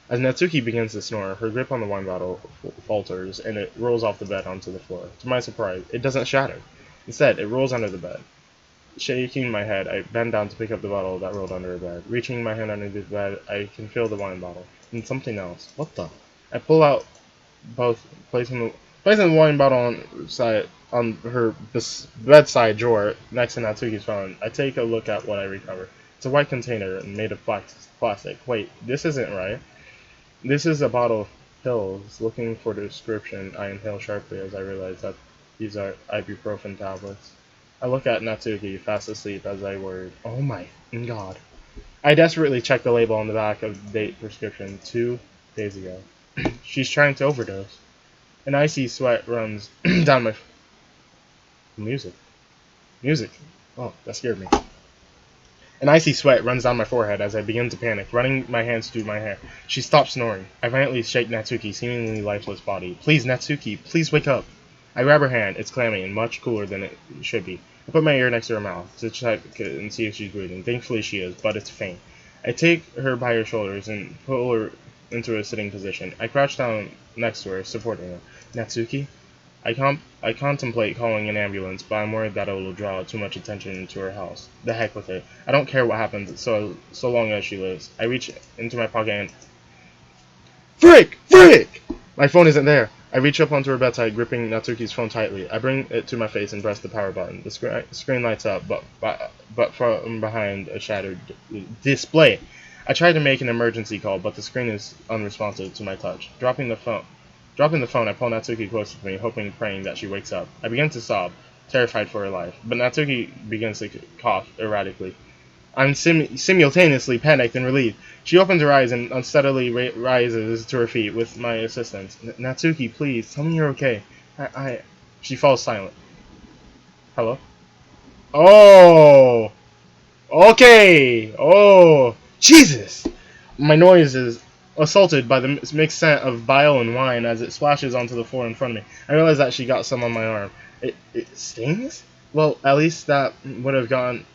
As Natsuki begins to snore, her grip on the wine bottle falters, and it rolls off the bed onto the floor. To my surprise, it doesn't shatter. Instead, it rolls under the bed. Shaking my head, I bend down to pick up the bottle that rolled under her bed. Reaching my hand under the bed, I can feel the wine bottle. And something else. What the? I pull out both, placing the wine bottle on her bedside drawer next to Natsuki's phone. I take a look at what I recover. It's a white container made of plastic. Wait, this isn't right. This is a bottle of pills. Looking for the description, I inhale sharply as I realize that these are ibuprofen tablets. I look at Natsuki, fast asleep as I worried. Oh my god. I desperately check the label on the back of the date prescription 2 days ago. She's trying to overdose. An icy sweat runs down my... Music. Oh, that scared me. An icy sweat runs down my forehead as I begin to panic, running my hands through my hair. She stops snoring. I violently shake Natsuki's seemingly lifeless body. Please, Natsuki, please wake up. I grab her hand. It's clammy and much cooler than it should be. I put my ear next to her mouth to check and see if she's breathing. Thankfully she is, but it's faint. I take her by her shoulders and pull her into a sitting position. I crouch down next to her, supporting her. Natsuki? I contemplate calling an ambulance, but I'm worried that it will draw too much attention to her house. The heck with it. I don't care what happens so long as she lives. I reach into my pocket and... Frick! My phone isn't there. I reach up onto her bedside, gripping Natsuki's phone tightly. I bring it to my face and press the power button. The screen lights up, but from behind a shattered display. I try to make an emergency call, but the screen is unresponsive to my touch. Dropping the phone, I pull Natsuki closer to me, hoping and praying that she wakes up. I begin to sob, terrified for her life, but Natsuki begins to cough erratically. I'm simultaneously panicked and relieved. She opens her eyes and unsteadily rises to her feet with my assistance. Natsuki, please, tell me you're okay. She falls silent. Hello? Oh! Okay! Oh! Jesus! My noise is assaulted by the mixed scent of bile and wine as it splashes onto the floor in front of me. I realize that she got some on my arm. It stings? Well, at least that would have gotten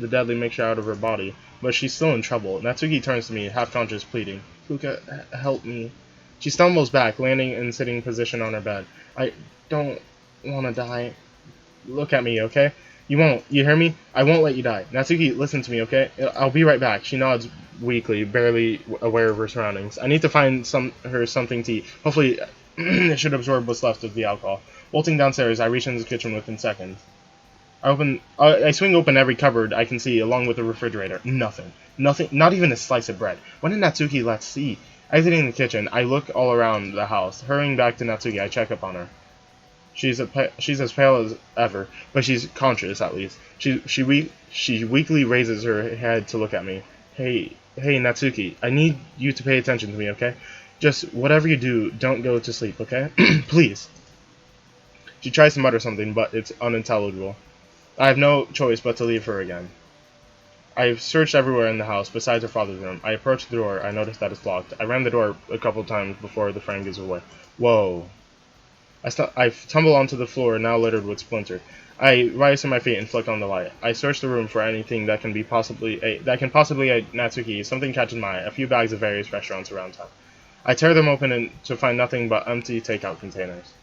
the deadly mixture out of her body, but she's still in trouble. Natsuki turns to me, half-conscious, pleading. Puka, help me. She stumbles back, landing in sitting position on her bed. I don't want to die. Look at me, okay? You won't. You hear me? I won't let you die. Natsuki, listen to me, okay? I'll be right back. She nods weakly, barely aware of her surroundings. I need to find her something to eat. Hopefully, it should absorb what's left of the alcohol. Bolting downstairs, I reach into the kitchen within seconds. I swing open every cupboard I can see, along with the refrigerator. Nothing. Nothing. Not even a slice of bread. When did Natsuki last eat? Exiting the kitchen, I look all around the house. Hurrying back to Natsuki, I check up on her. She's as pale as ever, but she's conscious at least. She weakly raises her head to look at me. Hey, Natsuki, I need you to pay attention to me, okay? Just whatever you do, don't go to sleep, okay? Please. She tries to mutter something, but it's unintelligible. I have no choice but to leave her again. I've searched everywhere in the house, besides her father's room. I approach the door. I notice that it's locked. I ram the door a couple times before the frame gives away. Whoa. I tumble onto the floor, now littered with splinters. I rise to my feet and flick on the light. I search the room for anything that can possibly aid Natsuki. Something catches my eye. A few bags of various restaurants around town. I tear them open to find nothing but empty takeout containers.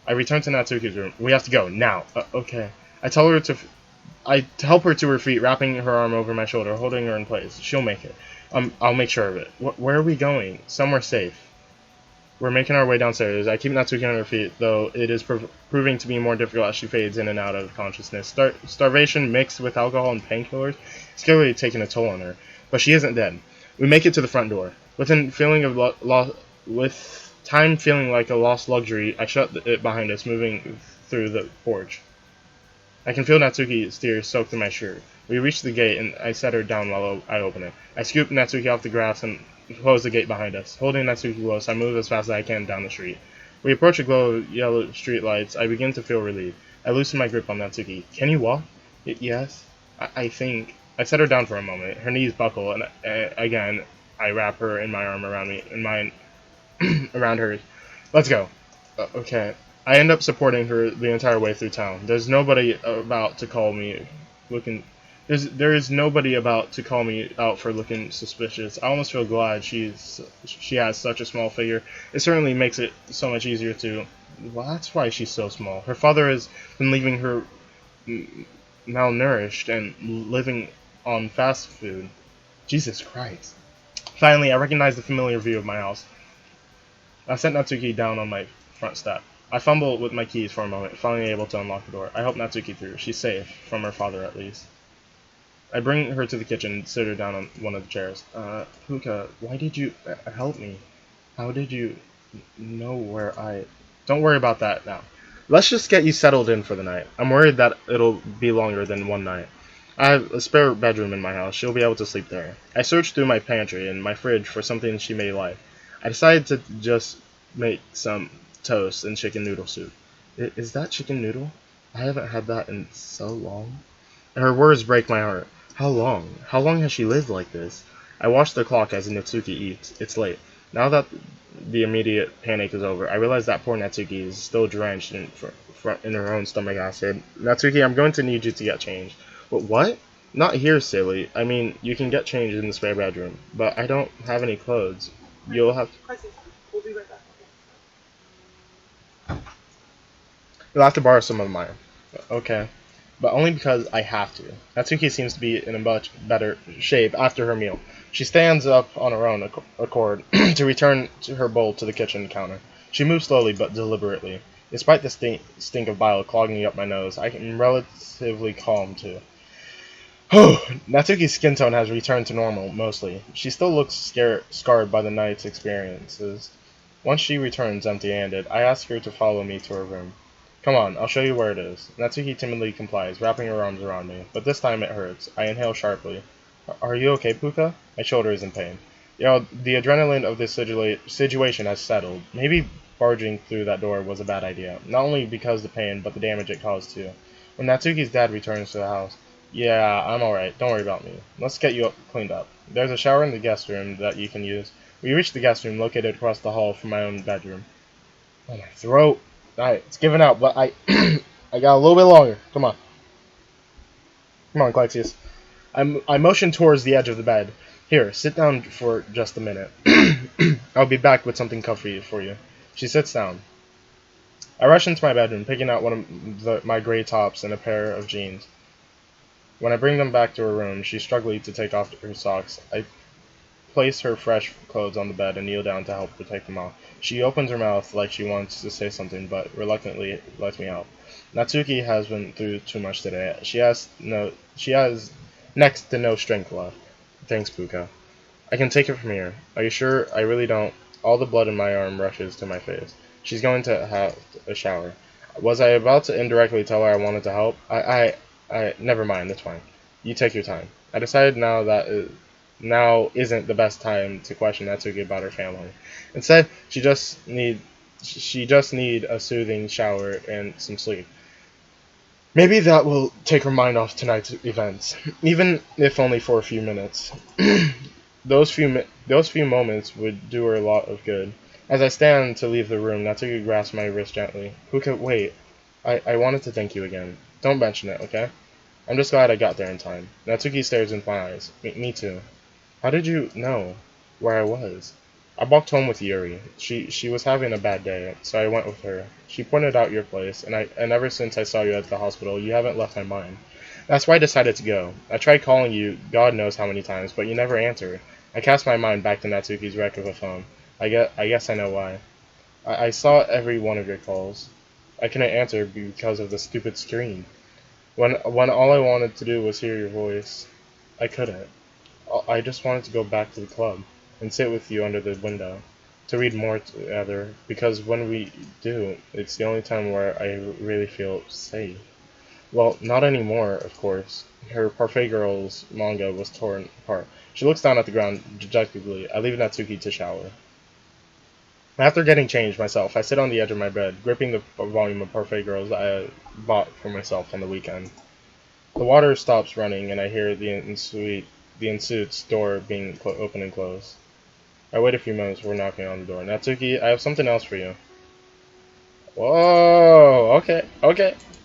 I return to Natsuki's room. We have to go now. Okay. I help her to her feet, wrapping her arm over my shoulder, holding her in place. She'll make it. I'll make sure of it. Where are we going? Somewhere safe. We're making our way downstairs. I keep Natsuki on her feet, though it is proving to be more difficult as she fades in and out of consciousness. Starvation mixed with alcohol and painkillers is clearly taking a toll on her, but she isn't dead. We make it to the front door. With time feeling like a lost luxury, I shut it behind us, moving through the porch. I can feel Natsuki's tears soaked in my shirt. We reach the gate, and I set her down while I open it. I scoop Natsuki off the grass and close the gate behind us. Holding Natsuki close, I move as fast as I can down the street. We approach a glow of yellow street lights. I begin to feel relieved. I loosen my grip on Natsuki. Can you walk? Yes. I think. I set her down for a moment. Her knees buckle, and again, I wrap her in my arm around me, and mine around hers. Let's go. Okay. I end up supporting her the entire way through town. There's nobody about to call me looking. There is nobody about to call me out for looking suspicious. I almost feel glad she has such a small figure. It certainly makes it so much easier to. Well, that's why she's so small. Her father has been leaving her malnourished and living on fast food. Jesus Christ. Finally, I recognize the familiar view of my house. I set Natsuki down on my front step. I fumble with my keys for a moment, finally able to unlock the door. I help Natsuki through. She's safe, from her father at least. I bring her to the kitchen and sit her down on one of the chairs. Puka, why did you help me? How did you know where I... Don't worry about that now. Let's just get you settled in for the night. I'm worried that it'll be longer than one night. I have a spare bedroom in my house. She'll be able to sleep there. I searched through my pantry and my fridge for something she may like. I decided to just make some toast and chicken noodle soup. Is that chicken noodle? I haven't had that in so long. Her words break my heart. How long? How long has she lived like this? I watch the clock as Natsuki eats. It's late. Now that the immediate panic is over, I realize that poor Natsuki is still drenched in her own stomach acid. Natsuki, I'm going to need you to get changed. What? Not here, silly. I mean, you can get changed in the spare bedroom, but I don't have any clothes. You'll have to... We'll be right back. You'll have to borrow some of mine. Okay. But only because I have to. Natsuki seems to be in a much better shape after her meal. She stands up on her own accord to return her bowl to the kitchen counter. She moves slowly but deliberately. Despite the stink of bile clogging up my nose, I am relatively calm too. Natsuki's skin tone has returned to normal, mostly. She still looks scarred by the night's experiences. Once she returns empty-handed, I ask her to follow me to her room. Come on, I'll show you where it is. Natsuki timidly complies, wrapping her arms around me, but this time it hurts. I inhale sharply. Are you okay, Puka? My shoulder is in pain. The adrenaline of this situation has settled. Maybe barging through that door was a bad idea, not only because of the pain, but the damage it caused too. When Natsuki's dad returns to the house, yeah, I'm alright, don't worry about me. Let's get you cleaned up. There's a shower in the guest room that you can use. We reach the guest room located across the hall from my own bedroom. Oh, my throat. Alright, it's giving out, but I got a little bit longer. Come on. Come on, Clexius. I motion towards the edge of the bed. Here, sit down for just a minute. I'll be back with something comfy for you. She sits down. I rush into my bedroom, picking out one of my gray tops and a pair of jeans. When I bring them back to her room, she's struggling to take off her socks. place her fresh clothes on the bed and kneel down to help her take them off. She opens her mouth like she wants to say something, but reluctantly lets me help. Natsuki has been through too much today. She has next to no strength left. Thanks, Puka. I can take it from here. Are you sure? I really don't. All the blood in my arm rushes to my face. She's going to have a shower. Was I about to indirectly tell her I wanted to help? Never mind. That's fine. You take your time. I decided now isn't the best time to question Natsuki about her family. Instead, she just need a soothing shower and some sleep. Maybe that will take her mind off tonight's events, even if only for a few minutes. Those few moments would do her a lot of good. As I stand to leave the room, Natsuki grasps my wrist gently. Puka, wait. I wanted to thank you again. Don't mention it, okay? I'm just glad I got there in time. Natsuki stares into my eyes. Me too. How did you know where I was? I walked home with Yuri. She was having a bad day, so I went with her. She pointed out your place, and ever since I saw you at the hospital, you haven't left my mind. That's why I decided to go. I tried calling you God knows how many times, but you never answered. I cast my mind back to Natsuki's wreck of a phone. I guess I know why. I saw every one of your calls. I couldn't answer because of the stupid screen. When all I wanted to do was hear your voice, I couldn't. I just wanted to go back to the club and sit with you under the window to read more together, because when we do, it's the only time where I really feel safe. Well, not anymore, of course. Her Parfait Girls manga was torn apart. She looks down at the ground dejectedly. I leave Natsuki to shower. After getting changed myself, I sit on the edge of my bed, gripping the volume of Parfait Girls I bought for myself on the weekend. The water stops running, and I hear the ensuite's door being opened and closed. I wait a few moments before knocking on the door. Natsuki, I have something else for you. Whoa, okay,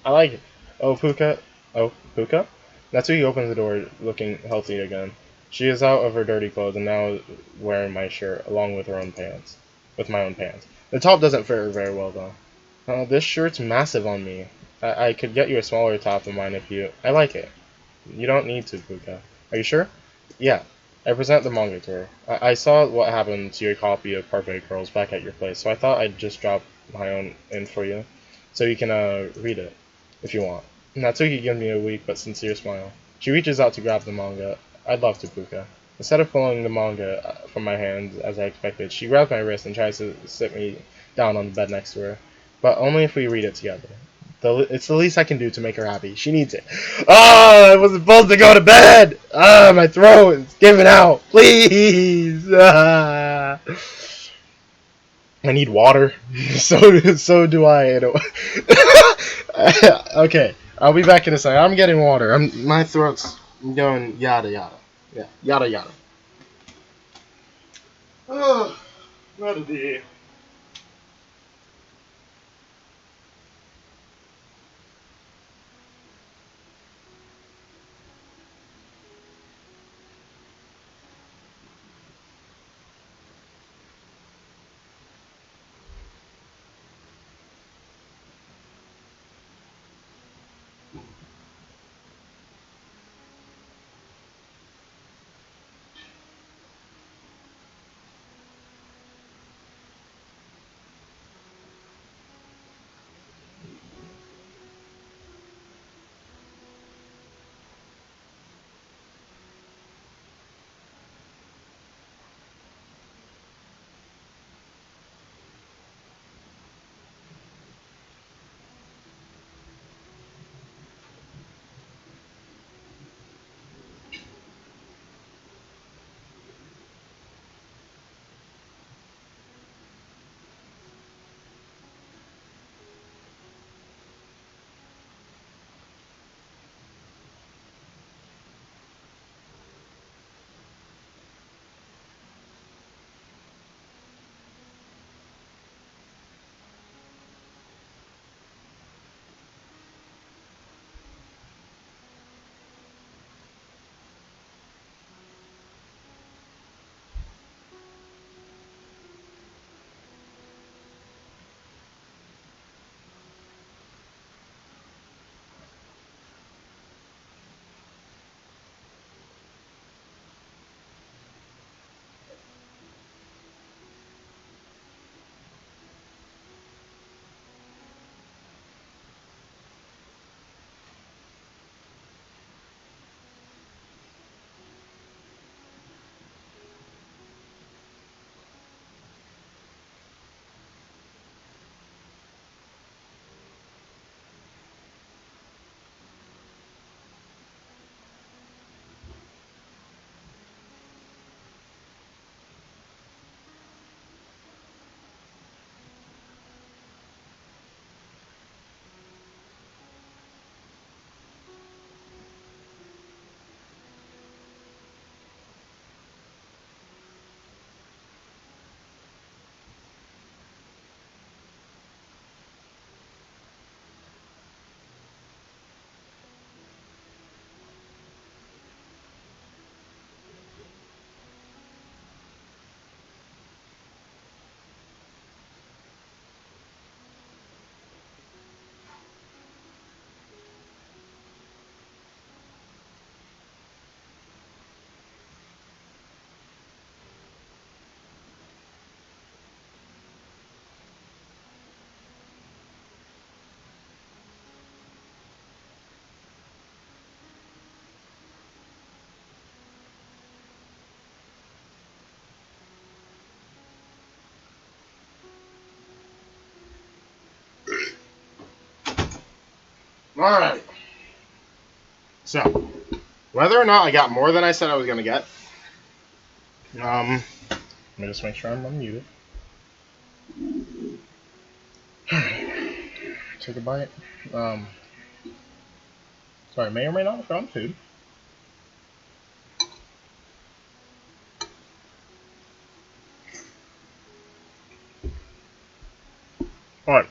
I like it. Oh, Puka. Oh, Puka? Natsuki opens the door, looking healthy again. She is out of her dirty clothes and now wearing my shirt, along with her own pants. With my own pants. The top doesn't fit her very well, though. This shirt's massive on me. I could get you a smaller top than mine if you... I like it. You don't need to, Puka. Are you sure? Yeah. I present the manga to her. I saw what happened to your copy of Parfait Girls back at your place, so I thought I'd just drop my own in for you, so you can read it, if you want. Natsuki gives me a weak but sincere smile. She reaches out to grab the manga. I'd love to, Puka. Instead of pulling the manga from my hands, as I expected, she grabs my wrist and tries to sit me down on the bed next to her, but only if we read it together. It's the least I can do to make her happy. She needs it. I was supposed to go to bed. My throat is giving out. Please. I need water. So do I. Okay, I'll be back in a second. I'm getting water. My throat's going yada yada. Yeah, yada yada. Oh, not a day. Alright. So, whether or not I got more than I said I was gonna get, let me just make sure I'm unmuted. Take a bite. Sorry, may or may not have found food. Alright.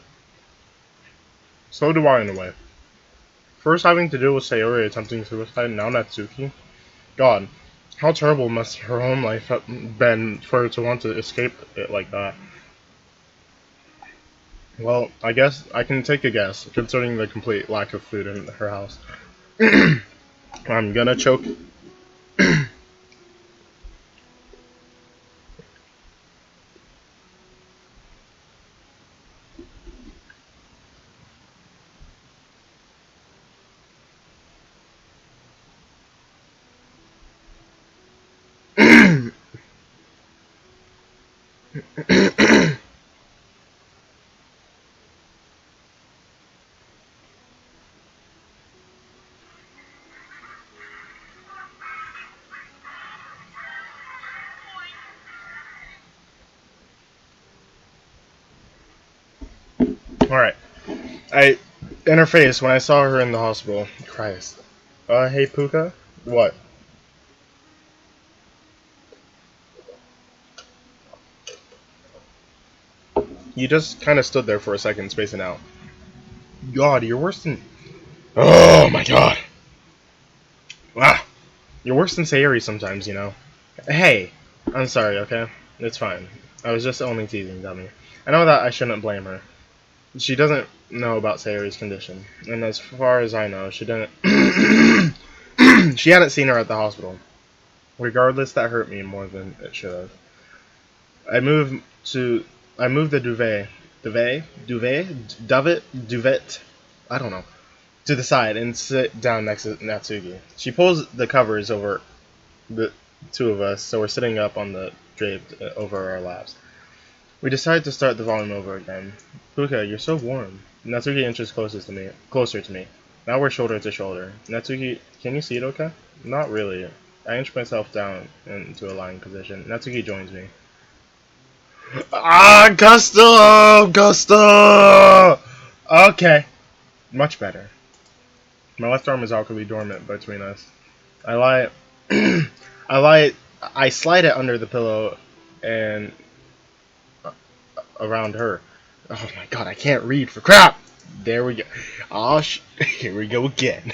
So do I in a way. First having to deal with Sayori attempting suicide, now Natsuki. God, how terrible must her home life have been for her to want to escape it like that? Well, I guess I can take a guess, considering the complete lack of food in her house. I'm gonna choke. Alright. In her face, when I saw her in the hospital. Christ. Hey Puka? What? You just kind of stood there for a second, spacing out. God, you're worse than... Oh my god. Wow. You're worse than Sayori sometimes, you know. Hey. I'm sorry, okay? It's fine. I was just only teasing, dummy. I know that I shouldn't blame her. She doesn't know about Sayori's condition. And as far as I know, she didn't... she hadn't seen her at the hospital. Regardless, that hurt me more than it should have. I moved the duvet, I don't know, to the side and sit down next to Natsuki. She pulls the covers over the two of us, so we're sitting up on the draped over our laps. We decide to start the volume over again. Puka, you're so warm. Natsuki inches closer to me. Now we're shoulder to shoulder. Natsuki, can you see it okay? Not really. I inch myself down into a lying position. Natsuki joins me. Ah, Gusto! Okay. Much better. My left arm is awkwardly dormant between us. I lie, I slide it under the pillow and around her. Oh my god, I can't read for crap! There we go. Oh, here we go again.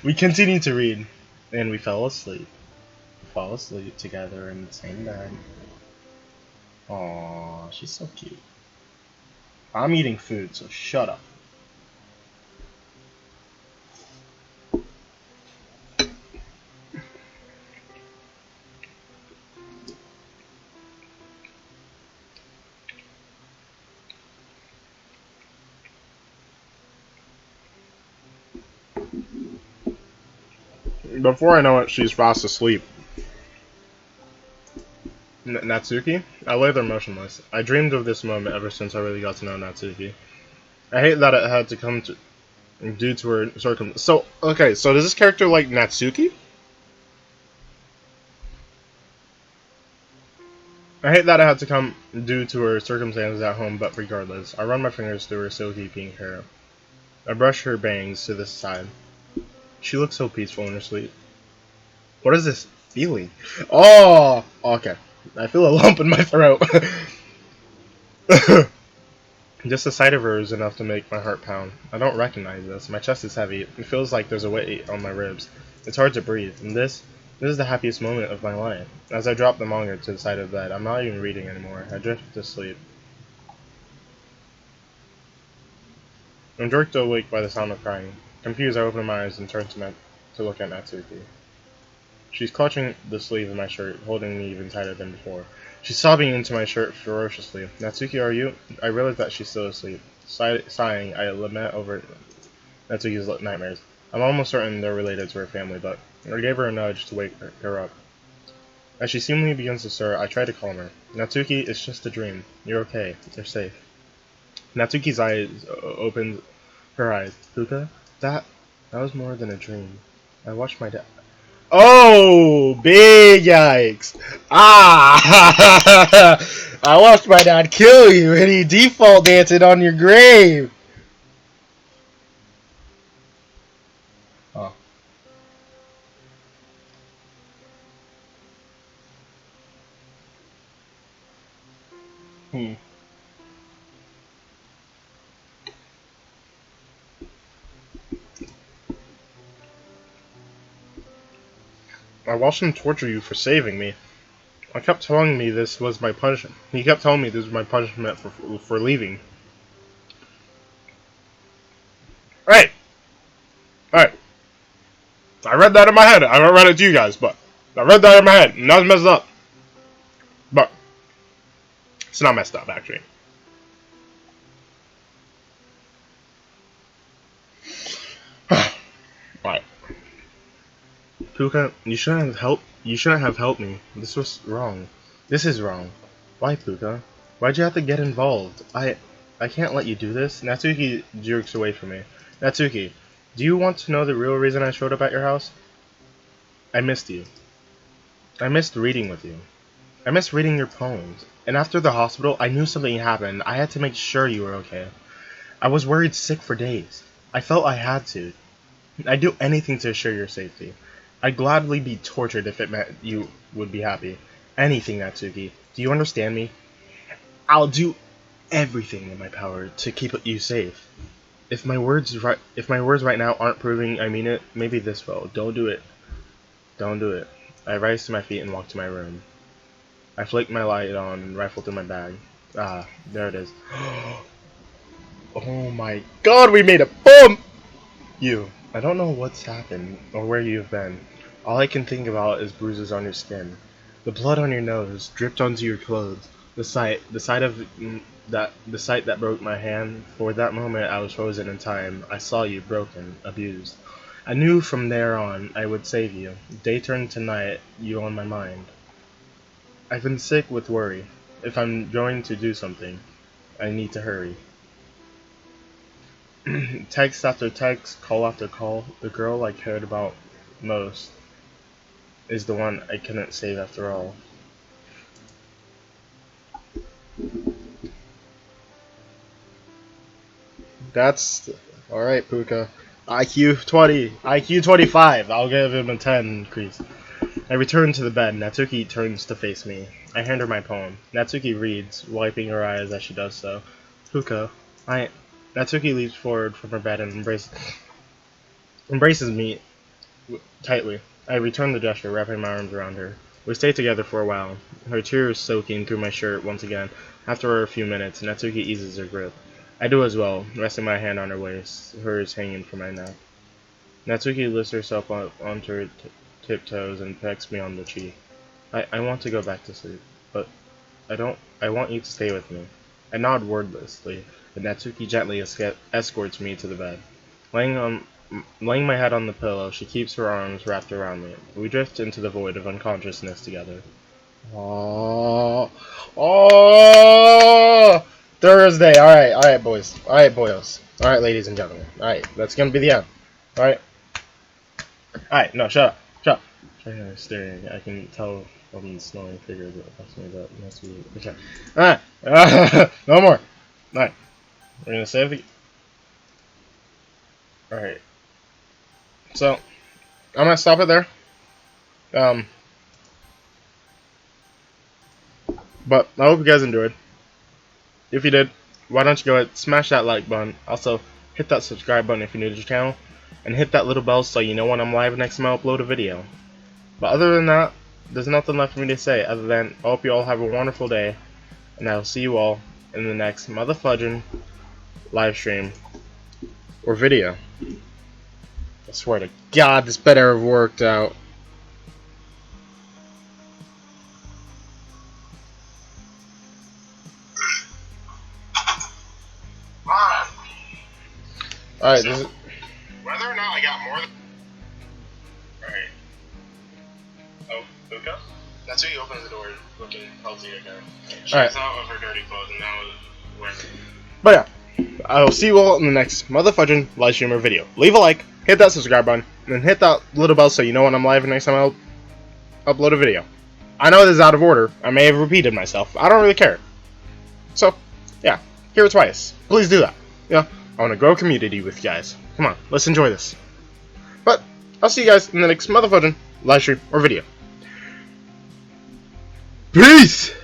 We continue to read, and we fell asleep. Fall asleep together in the same bed. Aww, she's so cute. I'm eating food, so shut up. Before I know it, she's fast asleep. Natsuki? I lay there motionless. I dreamed of this moment ever since I really got to know Natsuki. I hate that it had to come to due to her so okay, so does this character like Natsuki? I hate that it had to come due to her circumstances at home, but regardless, I run my fingers through her silky pink hair. I brush her bangs to the side. She looks so peaceful in her sleep. What is this feeling? Oh, okay. I feel a lump in my throat. Just the sight of her is enough to make my heart pound. I don't recognize this. My chest is heavy. It feels like there's a weight on my ribs. It's hard to breathe. And this is the happiest moment of my life. As I drop the manga to the side of the bed, I'm not even reading anymore. I drift to sleep. I'm jerked awake by the sound of crying. Confused, I open my eyes and turn to look at Natsuki. She's clutching the sleeve of my shirt, holding me even tighter than before. She's sobbing into my shirt ferociously. Natsuki, are you? I realize that she's still asleep. Sighing, I lament over Natsuki's nightmares. I'm almost certain they're related to her family, but I gave her a nudge to wake her up. As she seemingly begins to stir, I try to calm her. Natsuki, it's just a dream. You're okay. You're safe. Natsuki's eyes opened her eyes. Puka? That was more than a dream. I watched my dad. Oh, big yikes! Ah! I watched my dad kill you, and he default danced on your grave. Oh. Hmm. I watched him torture you for saving me. I kept telling me this was my punishment. He kept telling me this was my punishment for leaving. Hey! Hey! I read that in my head. I haven't read it to you guys, but I read that in my head, and that was messed up. But it's not messed up, actually. Alright. Puka, you shouldn't have helped. You shouldn't have helped me. This was wrong. This is wrong. Why, Puka? Why'd you have to get involved? I can't let you do this. Natsuki jerks away from me. Natsuki, do you want to know the real reason I showed up at your house? I missed you. I missed reading with you. I missed reading your poems. And after the hospital, I knew something happened. I had to make sure you were okay. I was worried sick for days. I felt I had to. I'd do anything to assure your safety. I'd gladly be tortured if it meant you would be happy. Anything, Natsuki. Do you understand me? I'll do everything in my power to keep you safe. If my words right now aren't proving I mean it, maybe this will. Don't do it. Don't do it. I rise to my feet and walk to my room. I flicked my light on and rifled through my bag. Ah, there it is. Oh my god, we made a boom! I don't know what's happened or where you've been. All I can think about is bruises on your skin. The blood on your nose dripped onto your clothes. The sight that broke my hand. For that moment I was frozen in time. I saw you broken, abused. I knew from there on I would save you. Day turned to night, you on my mind. I've been sick with worry. If I'm going to do something, I need to hurry. Text after text, call after call, the girl I cared about most is the one I couldn't save after all. That's alright, Puka. IQ 20, IQ 25. I'll give him a 10 increase. I return to the bed. Natsuki turns to face me. I hand her my poem. Natsuki reads, wiping her eyes as she does so. Puka, Natsuki leaps forward from her bed and embraces me tightly. I return the gesture, wrapping my arms around her. We stay together for a while, her tears soaking through my shirt once again. After a few minutes, Natsuki eases her grip. I do as well, resting my hand on her waist, hers hanging from my neck. Natsuki lifts herself onto her tiptoes and pecks me on the cheek. I want to go back to sleep, but I want you to stay with me. I nod wordlessly, and Natsuki gently escorts me to the bed. Laying my head on the pillow, she keeps her arms wrapped around me. We drift into the void of unconsciousness together. Oh, Thursday. All right, boys. All right, boys. All right, ladies and gentlemen. All right, that's gonna be the end. All right. No, shut up. Staring. I can tell from the snoring figure that must be okay. All right. No more. All right. We're gonna save the. All right. So, I'm gonna stop it there. But I hope you guys enjoyed. If you did, why don't you go ahead, smash that like button. Also, hit that subscribe button if you're new to the channel, and hit that little bell so you know when I'm live next time I upload a video. But other than that, there's nothing left for me to say other than I hope you all have a wonderful day, and I'll see you all in the next motherfudging live stream or video. I swear to God, this better have worked out. Alright, so, whether or not I got more than... Alright. Oh, Puka? That's who you opened the door looking healthy again. She was out of her dirty clothes and now is wearing... But yeah. I will see you all in the next motherfucking live stream or video. Leave a like, hit that subscribe button, and then hit that little bell so you know when I'm live next time I'll upload a video. I know this is out of order. I may have repeated myself. I don't really care. So, yeah, hear it twice. Please do that. Yeah, I want to grow a community with you guys. Come on, let's enjoy this. But I'll see you guys in the next motherfucking live stream or video. Peace!